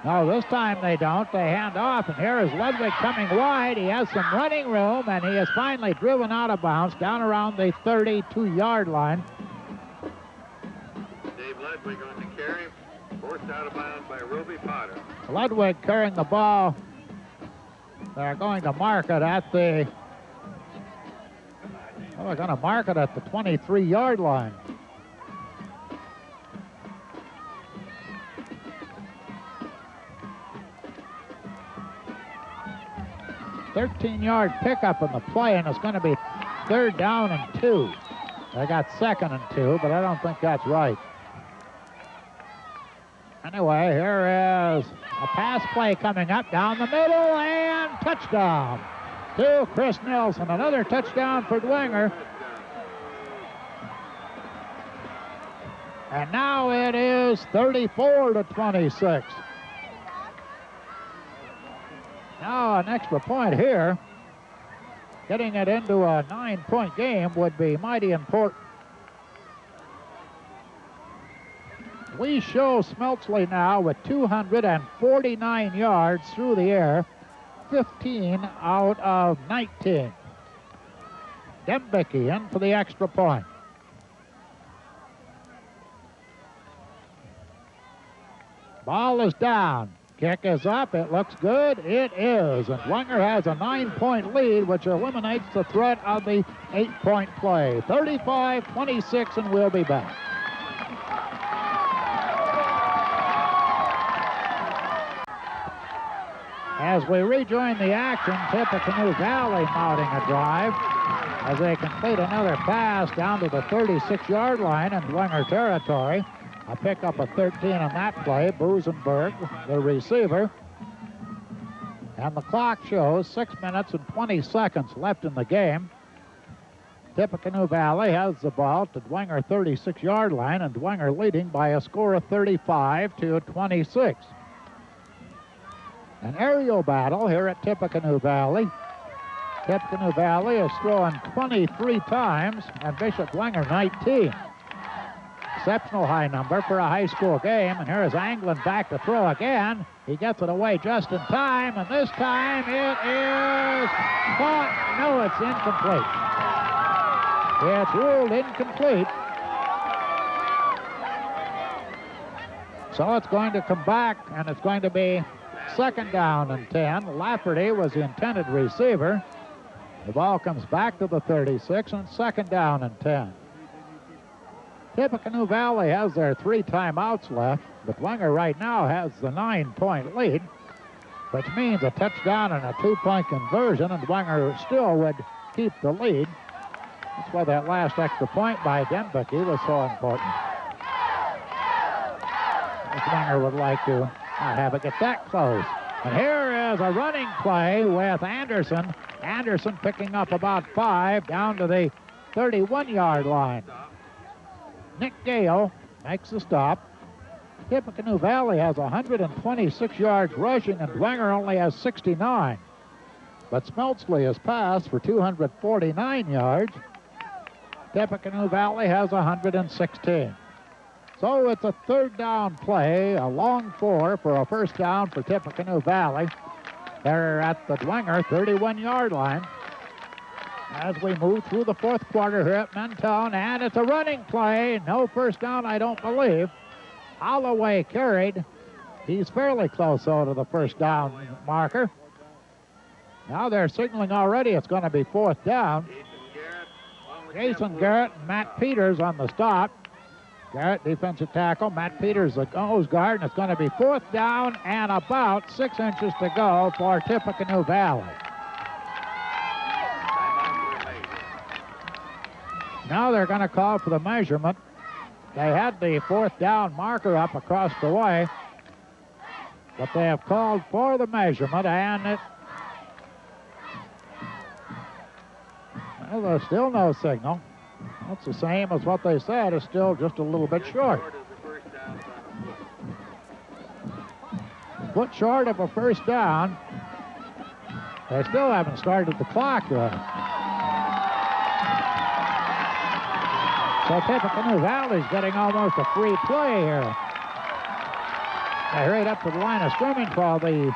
A: no, this time they don't. They hand off, and here is Ludwig coming wide. He has some running room, and he is finally driven out of bounds down around the 32-yard line.
M: Dave Ludwig on the carry, forced out of bounds by Ruby Potter.
A: Ludwig carrying the ball. They're going to mark it at the... Well, they're going to mark it at the 23-yard line. 13-yard pickup in the play, and it's going to be 3rd down and 2. They got 2nd and 2, but I don't think that's right. Anyway, here is a pass play coming up down the middle, and touchdown to Chris Nelson. Another touchdown for Dwenger. And now it is 34-26. Now an extra point here. Getting it into a 9-point game would be mighty important. We show Smeltsley now with 249 yards through the air, 15 out of 19. Dembicki in for the extra point. Ball is down. Kick is up. It looks good. It is. And Dwenger has a 9-point lead, which eliminates the threat of the 8-point play. 35-26, and we'll be back. As we rejoin the action, Tippecanoe Valley mounting a drive as they complete another pass down to the 36-yard line in Dwenger territory. A pickup of 13 on that play. Busenberg, the receiver. And the clock shows 6 minutes and 20 seconds left in the game. Tippecanoe Valley has the ball at the Dwenger 36-yard line, and Dwenger leading by a score of 35-26. An aerial battle here at Tippecanoe Valley. Tippecanoe Valley is throwing 23 times, and Bishop Dwenger 19. Exceptional high number for a high school game, and here is Anglin back to throw again. He gets it away just in time, and this time it is caught. No, it's incomplete. It's ruled incomplete. So it's going to come back, and it's going to be second down and 10. Lafferty was the intended receiver. The ball comes back to the 36, and second down and 10. Tippecanoe Valley has their 3 timeouts left, but Dwenger right now has the 9-point lead, which means a touchdown and a 2-point conversion, and Dwenger still would keep the lead. That's why that last extra point by Denbicky was so important. Dwenger would like to not have it get that close. And here is a running play with Anderson. Anderson picking up about 5 down to the 31-yard line. Nick Gale makes the stop. Tippecanoe Valley has 126 yards rushing, and Dwenger only has 69. But Smeltsley has passed for 249 yards. Tippecanoe Valley has 116. So it's a third down play, a long 4 for a first down for Tippecanoe Valley. They're at the Dwenger 31-yard line. As we move through the fourth quarter here at Mentone, and it's a running play. No first down, I don't believe. Holloway carried. He's fairly close, though, to the first down marker. Now they're signaling already it's going to be fourth down. Jason Garrett and Matt Peters on the stop. Garrett, defensive tackle. Matt Peters, the nose guard, and it's going to be fourth down and about 6 inches to go for Tippecanoe Valley. Now they're going to call for the measurement. They had the fourth down marker up across the way, but they have called for the measurement, and well, there's still no signal. That's the same as what they said. It's still just a little bit short. Foot short of a first down. They still haven't started the clock running. So Tippecanoe Valley's getting almost a free play here. They hurried up to the line of scrimmage while the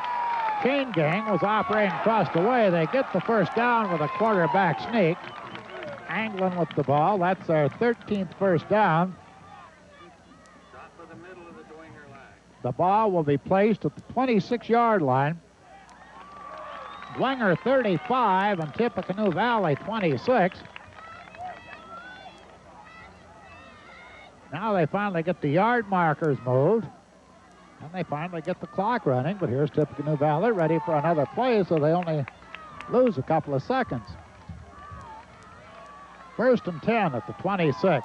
A: chain gang was operating across the way. They get the first down with a quarterback sneak. Anglin with the ball. That's their 13th first down. The ball will be placed at the 26-yard line. Dwenger 35 and Tippecanoe Valley 26. Now they finally get the yard markers moved, and they finally get the clock running, but here's Tippecanoe Valley ready for another play, so they only lose a couple of seconds. First and 10 at the 26.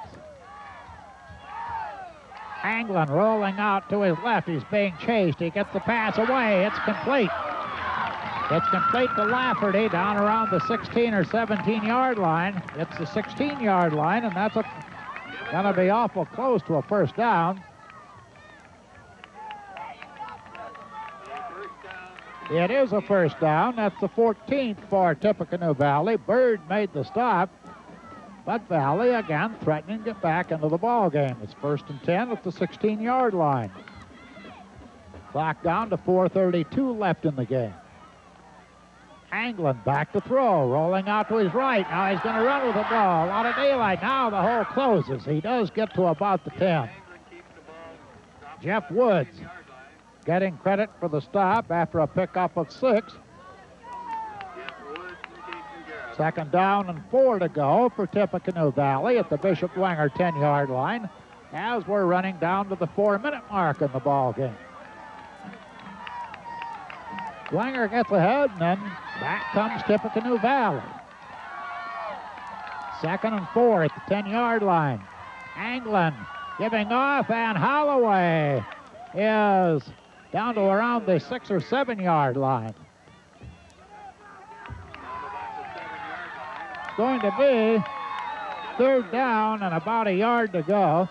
A: Anglin rolling out to his left. He's being chased. He gets the pass away. It's complete. It's complete to Lafferty down around the 16 or 17-yard line. It's the 16-yard line, and that's going to be awful close to a first down. It is a first down. That's the 14th for Tippecanoe Valley. Bird made the stop, but Valley again threatening to get back into the ball game. It's first and 10 at the 16-yard line. Clock down to 4:32 left in the game. Anglin back to throw, rolling out to his right. Now he's going to run with the ball. A lot of daylight. Now the hole closes. He does get to about the 10. Jeff Woods getting credit for the stop after a pickup of 6. Second down and 4 to go for Tippecanoe Valley at the Bishop Dwenger 10-yard line as we're running down to the 4-minute mark in the ball game. Dwenger gets ahead, and then back comes Tippecanoe Valley. Second and 4 at the 10-yard line. Anglin giving off, and Holloway is down to around the 6 or 7-yard line. It's going to be third down and about a yard to go.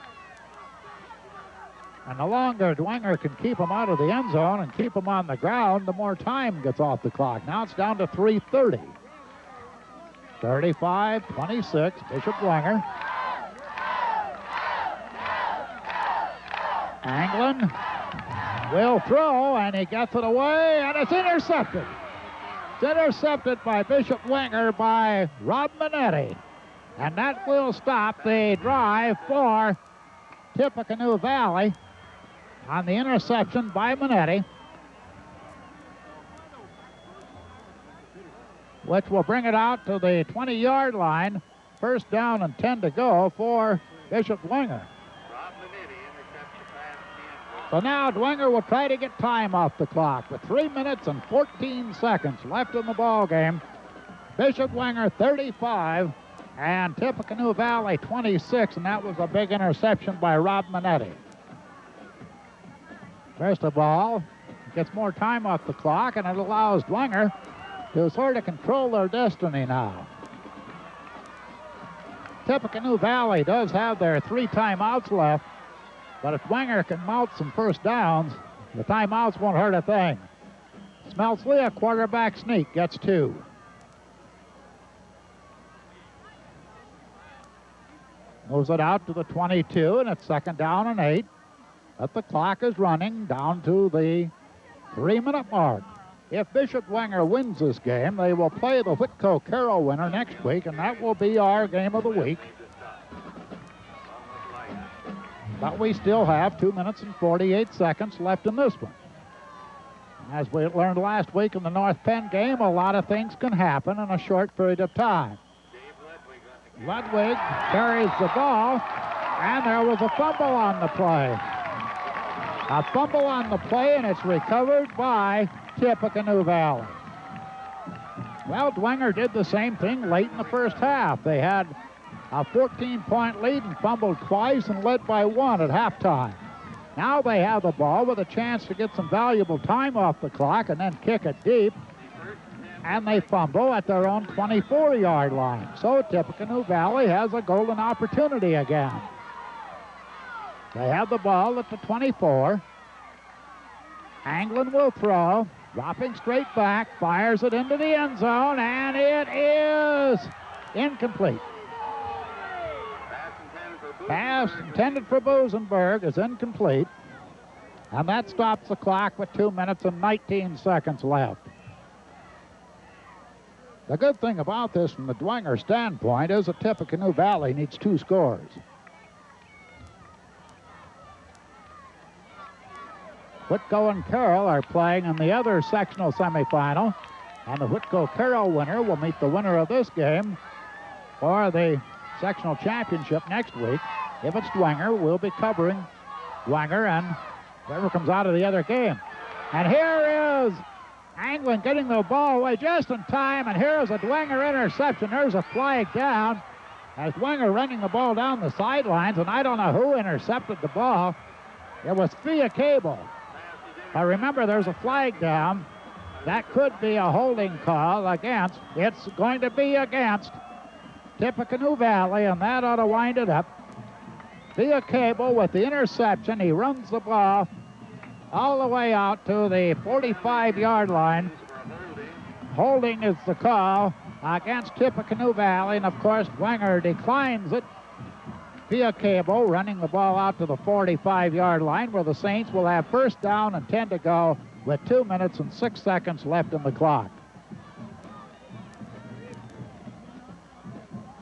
A: And the longer Dwenger can keep him out of the end zone and keep him on the ground, the more time gets off the clock. Now it's down to 3:30. 35-26, Bishop Dwenger. Anglin will throw, and he gets it away, and it's intercepted. It's intercepted by Bishop Dwenger by Rob Minetti. And that will stop the drive for Tippecanoe Valley on the interception by Minetti, which will bring it out to the 20-yard line. First down and 10 to go for Bishop Dwenger. So now Dwenger will try to get time off the clock with 3 minutes and 14 seconds left in the ball game. Bishop Dwenger 35 and Tippecanoe Valley 26, and that was a big interception by Rob Minetti. First of all, gets more time off the clock, and it allows Dwenger to sort of control their destiny now. Tippecanoe Valley does have their 3 timeouts left, but if Dwenger can mount some first downs, the timeouts won't hurt a thing. Smelsley, a quarterback sneak, gets 2. Moves it out to the 22, and it's second down and 8. But the clock is running down to the 3-minute mark. If Bishop Dwenger wins this game, they will play the Whitco-Carroll winner next week, and that will be our game of the week. But we still have 2 minutes and 48 seconds left in this one. As we learned last week in the North Penn game, a lot of things can happen in a short period of time. Ludwig carries the ball, and there was a fumble on the play. A fumble on the play, and it's recovered by Tippecanoe Valley. Well, Dwenger did the same thing late in the first half. They had a 14-point lead and fumbled twice and led by 1 at halftime. Now they have the ball with a chance to get some valuable time off the clock and then kick it deep. And they fumble at their own 24-yard line. So Tippecanoe Valley has a golden opportunity again. They have the ball at the 24. Anglin will throw, dropping straight back, fires it into the end zone, and it is incomplete. Pass intended for Busenberg is incomplete, and that stops the clock with 2 minutes and 19 seconds left. The good thing about this from the Dwenger standpoint is that Tippecanoe Valley needs 2 scores. Whitco and Carroll are playing in the other sectional semifinal, and the Whitco-Carroll winner will meet the winner of this game for the sectional championship next week. If it's Dwenger, we'll be covering Dwenger and whoever comes out of the other game. And here is Anglin getting the ball away just in time, and here's a Dwenger interception. There's a flag down as Dwenger running the ball down the sidelines, and I don't know who intercepted the ball. It was Tippecanoe. I remember there's a flag down. That could be a holding call against. It's going to be against Tippecanoe Valley, and that ought to wind it up. Tippecanoe with the interception. He runs the ball all the way out to the 45-yard line. Holding is the call against Tippecanoe Valley, and of course Dwenger declines it. Tippecanoe running the ball out to the 45-yard line, where the Saints will have first down and 10 to go with 2 minutes and 6 seconds left in the clock.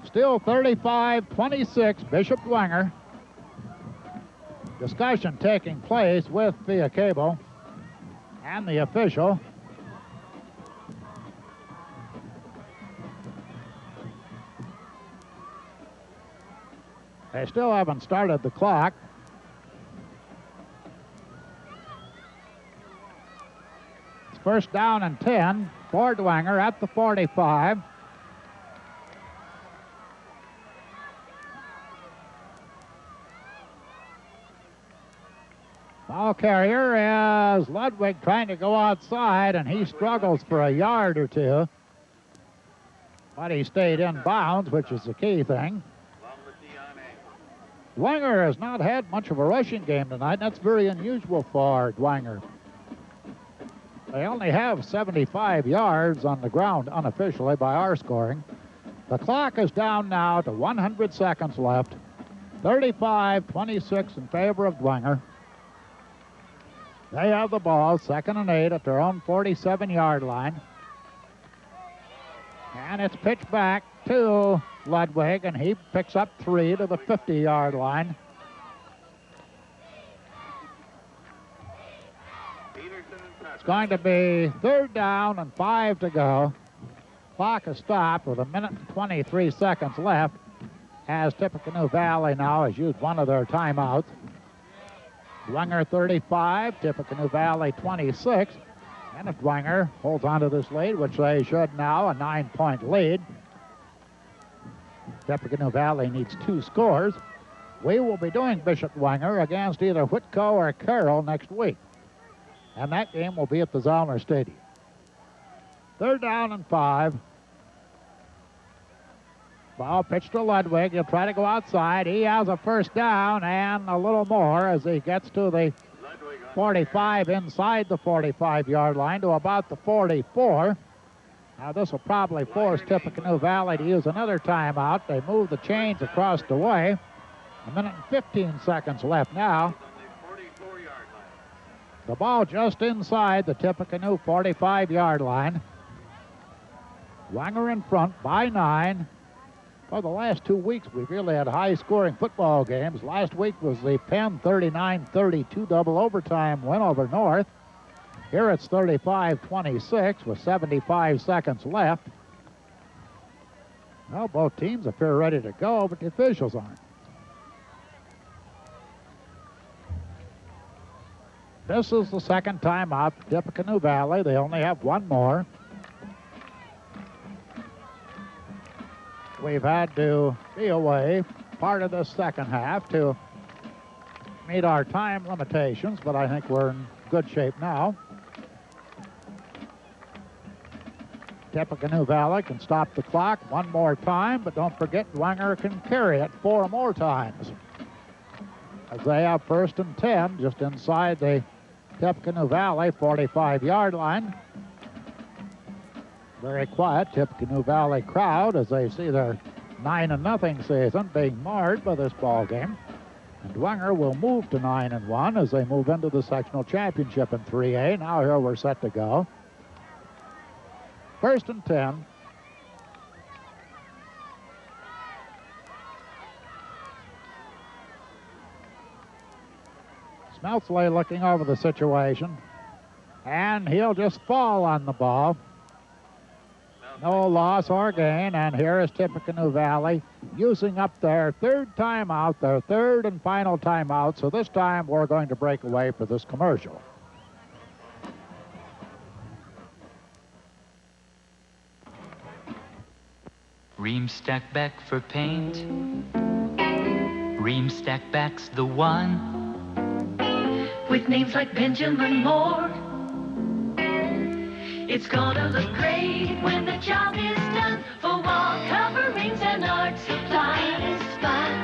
A: Still 35-26, Bishop Dwenger. Discussion taking place with Tippecanoe and the official. They still haven't started the clock. It's first down and 10 for Dwenger at the 45. Ball carrier is Ludwig trying to go outside, and he struggles for a yard or two. But he stayed in bounds, which is the key thing. Dwenger has not had much of a rushing game tonight. That's very unusual for Dwenger. They only have 75 yards on the ground unofficially by our scoring. The clock is down now to 100 seconds left. 35-26 in favor of Dwenger. They have the ball, 2nd and 8 at their own 47-yard line. And it's pitched back to Ludwig, and he picks up 3 to the 50-yard line. It's going to be 3rd down and 5 to go. Clock is stopped with 1 minute and 23 seconds left, as Tippecanoe Valley now has used one of their timeouts. Dwenger 35, Tippecanoe Valley 26. And if Dwenger holds on to this lead, which they should now, a 9-point lead, Tippecanoe Valley needs 2 scores. We will be doing Bishop Dwenger against either Whitco or Carroll next week. And that game will be at the Zollner Stadium. 3rd down and 5. Ball pitched to Ludwig. He'll try to go outside. He has a 1st down and a little more as he gets to the 45, inside the 45-yard line to about the 44. Now this will probably force Tippecanoe Valley to use another timeout. They move the chains across the way. 1 minute and 15 seconds left now. The ball just inside the Tippecanoe 45-yard line. Dwenger in front by 9. For the last 2 weeks, we've really had high-scoring football games. Last week was the Penn 39-32 double overtime win over North. Here it's 35-26 with 75 seconds left. Well, both teams appear ready to go, but the officials aren't. This is the 2nd timeout for Tippecanoe Valley. They only have 1 more. We've had to be away part of the 2nd half to meet our time limitations, but I think we're in good shape now. Tippecanoe Valley can stop the clock 1 more time, but don't forget Dwenger can carry it 4 more times. As they have 1st and 10 just inside the Tippecanoe Valley 45-yard line. Very quiet Tippecanoe Valley crowd as they see their 9-0 season being marred by this ball game. And Dwenger will move to 9-1 as they move into the sectional championship in 3A. Now here we're set to go. 1st and 10. Smeltzley looking over the situation, and he'll just fall on the ball. No loss or gain, and here is Tippecanoe Valley using up their 3rd timeout, their 3rd and final timeout, so this time we're going to break away for this commercial.
E: Ream stack back for paint. Ream stack back's the one.
Q: With names like Benjamin Moore, it's gonna look great when the job is done. For wall coverings and art supplies,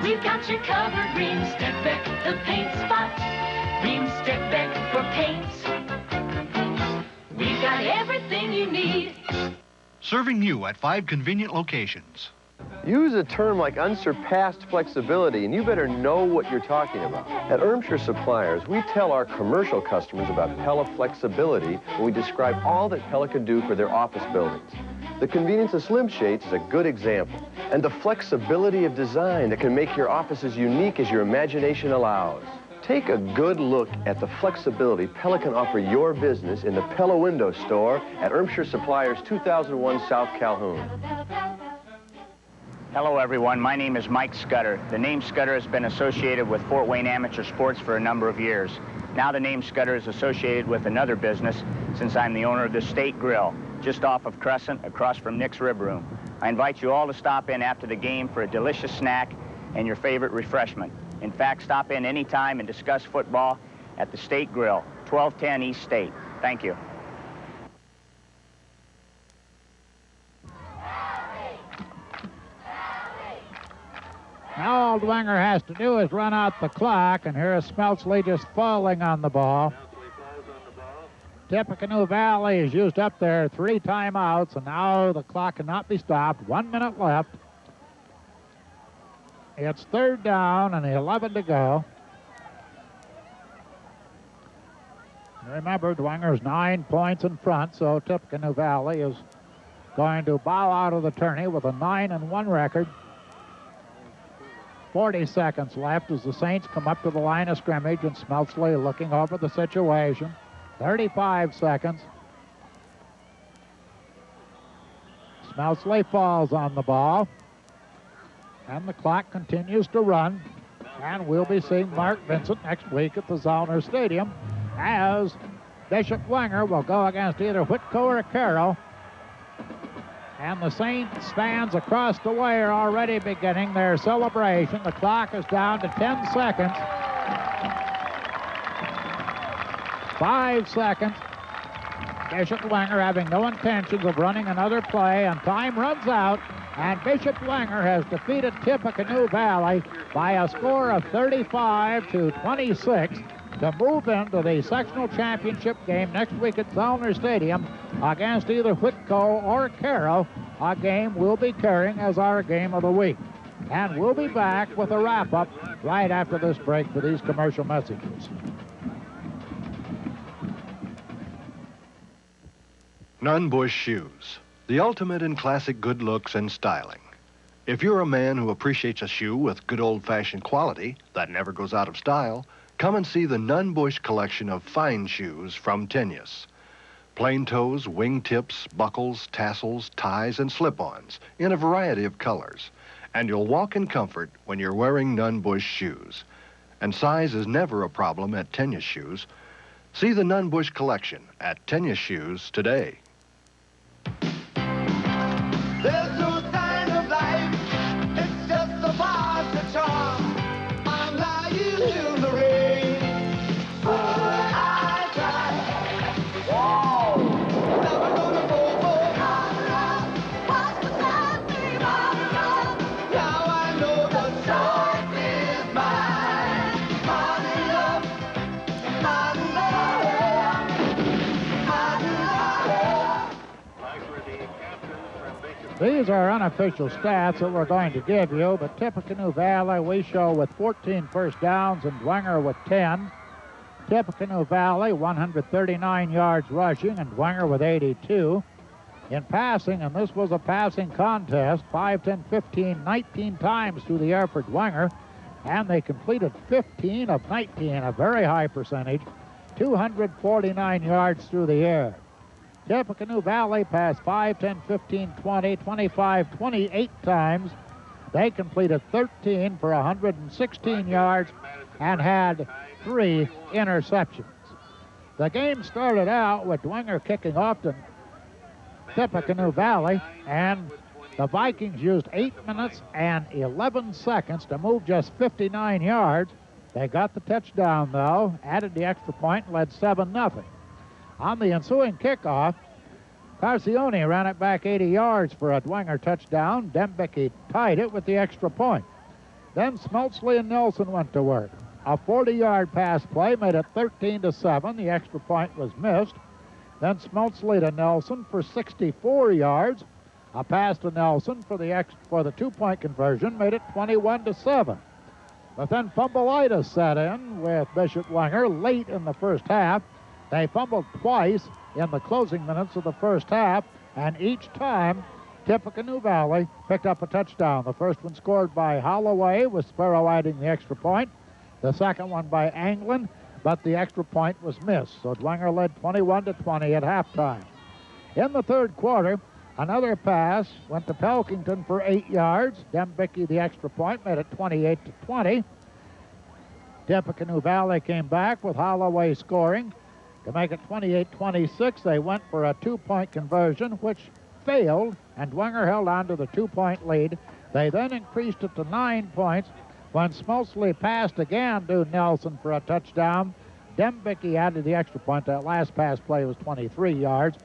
Q: we've got your covered Ream stack back, the paint spot. Ream stack back for paints. We've got everything you need.
C: Serving you at 5 convenient locations.
G: Use a term like unsurpassed flexibility, and you better know what you're talking about. At Ermshire Suppliers, we tell our commercial customers about Pella flexibility when we describe all that Pella can do for their office buildings. The convenience of slim shades is a good example, and the flexibility of design that can make your office as unique as your imagination allows. Take a good look at the flexibility Pella can offer your business in the Pella Window Store at Ermshire Suppliers, 2001 South Calhoun.
N: Hello, everyone. My name is Mike Scudder. The name Scudder has been associated with Fort Wayne Amateur Sports for a number of years. Now the name Scudder is associated with another business since I'm the owner of the State Grill, just off of Crescent, across from Nick's Rib Room. I invite you all to stop in after the game for a delicious snack and your favorite refreshment. In fact, stop in anytime and discuss football at the State Grill, 1210 East State. Thank you.
A: Now All Dwenger has to do is run out the clock, and here is Smeltsley just falling on the ball. Tippecanoe Valley has used up their 3 timeouts, and now the clock cannot be stopped. 1 minute left. It's 3rd down and 11 to go. Remember, Dwenger's 9 points in front, so Tippecanoe Valley is going to bow out of the tourney with a 9-1 record. 40 seconds left as the Saints come up to the line of scrimmage, and Smeltsley looking over the situation. 35 seconds. Smeltsley falls on the ball, and the clock continues to run. And we'll be seeing Mark Vincent next week at the Zollner Stadium, as Bishop Dwenger will go against either Whitco or Caro. And the Saints fans across the way are already beginning their celebration. The clock is down to 10 seconds. 5 seconds. Bishop Dwenger having no intentions of running another play, and time runs out, and Bishop Dwenger has defeated Tippecanoe Valley by a score of 35-26 to move into the sectional championship game next week at Zollner Stadium against either Whitco or Caro, a game we'll be carrying as our game of the week. And we'll be back with a wrap-up right after this break for these commercial messages.
C: Nunn Bush Shoes, the ultimate in classic good looks and styling. If you're a man who appreciates a shoe with good old-fashioned quality that never goes out of style, come and see the Nunn Bush collection of fine shoes from Tenius. Plain toes, wing tips, buckles, tassels, ties, and slip-ons in a variety of colors. And you'll walk in comfort when you're wearing Nunn Bush shoes. And size is never a problem at Tenius Shoes. See the Nunn Bush collection at Tenius Shoes today.
B: There's no sign of life, it's just a part of charm. I'm lying in the rain, but I try. Whoa! Never gonna go for watch the sun be run. Now I know the choice is mine. Money love, money
A: These are unofficial stats that we're going to give you, but Tippecanoe Valley we show with 14 first downs and Dwenger with 10. Tippecanoe Valley 139 yards rushing and Dwenger with 82. In passing, and this was a passing contest, 5, 10, 15, 19 times through the air for Dwenger, and they completed 15 of 19, a very high percentage, 249 yards through the air. Tippecanoe Valley passed 5, 10, 15, 20, 25, 28 times. They completed 13 for 116 yards and had 3 interceptions. The game started out with Dwenger kicking off to Tippecanoe Valley, and the Vikings used 8 minutes and 11 seconds to move just 59 yards. They got the touchdown, though, added the extra point, and led 7-0. On the ensuing kickoff, Carcione ran it back 80 yards for a Dwenger touchdown. Dembicki tied it with the extra point. Then Smeltsley and Nelson went to work. A 40-yard pass play made it 13-7. The extra point was missed. Then Smeltsley to Nelson for 64 yards. A pass to Nelson for the 2-point conversion made it 21-7. But then fumbleitis set in with Bishop Dwenger late in the first half. They fumbled twice in the closing minutes of the first half, and each time Tippecanoe Valley picked up a touchdown. The first one scored by Holloway, with Sparrow adding the extra point. The second one by Anglin, but the extra point was missed. So Dwenger led 21-20 at halftime. In the third quarter, another pass went to Pelkington for 8 yards. Dembicki, the extra point, made it 28-20. Tippecanoe Valley came back with Holloway scoring. To make it 28-26, they went for a 2-point conversion, which failed, and Dwenger held on to the 2-point lead. They then increased it to 9 points when Smeltsley passed again to Nelson for a touchdown. Dembicki added the extra point. That last pass play was 23 yards.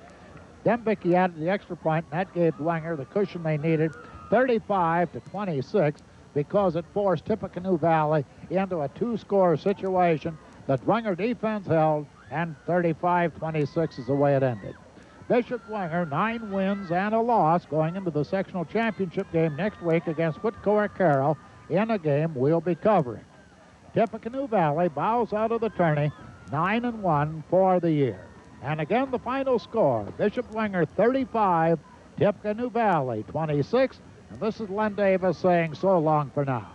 A: Dembicki added the extra point, and that gave Dwenger the cushion they needed, 35-26, because it forced Tippecanoe Valley into a two-score situation. The Dwenger defense held, and 35-26 is the way it ended. Bishop Dwenger, 9 wins and a loss going into the sectional championship game next week against Whitcourt Carroll in a game we'll be covering. Tippecanoe Valley bows out of the tourney 9-1 for the year. And again, the final score, Bishop Dwenger 35, Tippecanoe Valley 26. And this is Len Davis saying so long for now.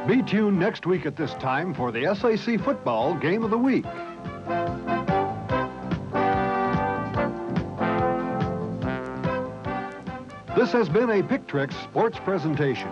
C: Be tuned next week at this time for the SAC Football Game of the Week. This has been a Pictrix Sports presentation.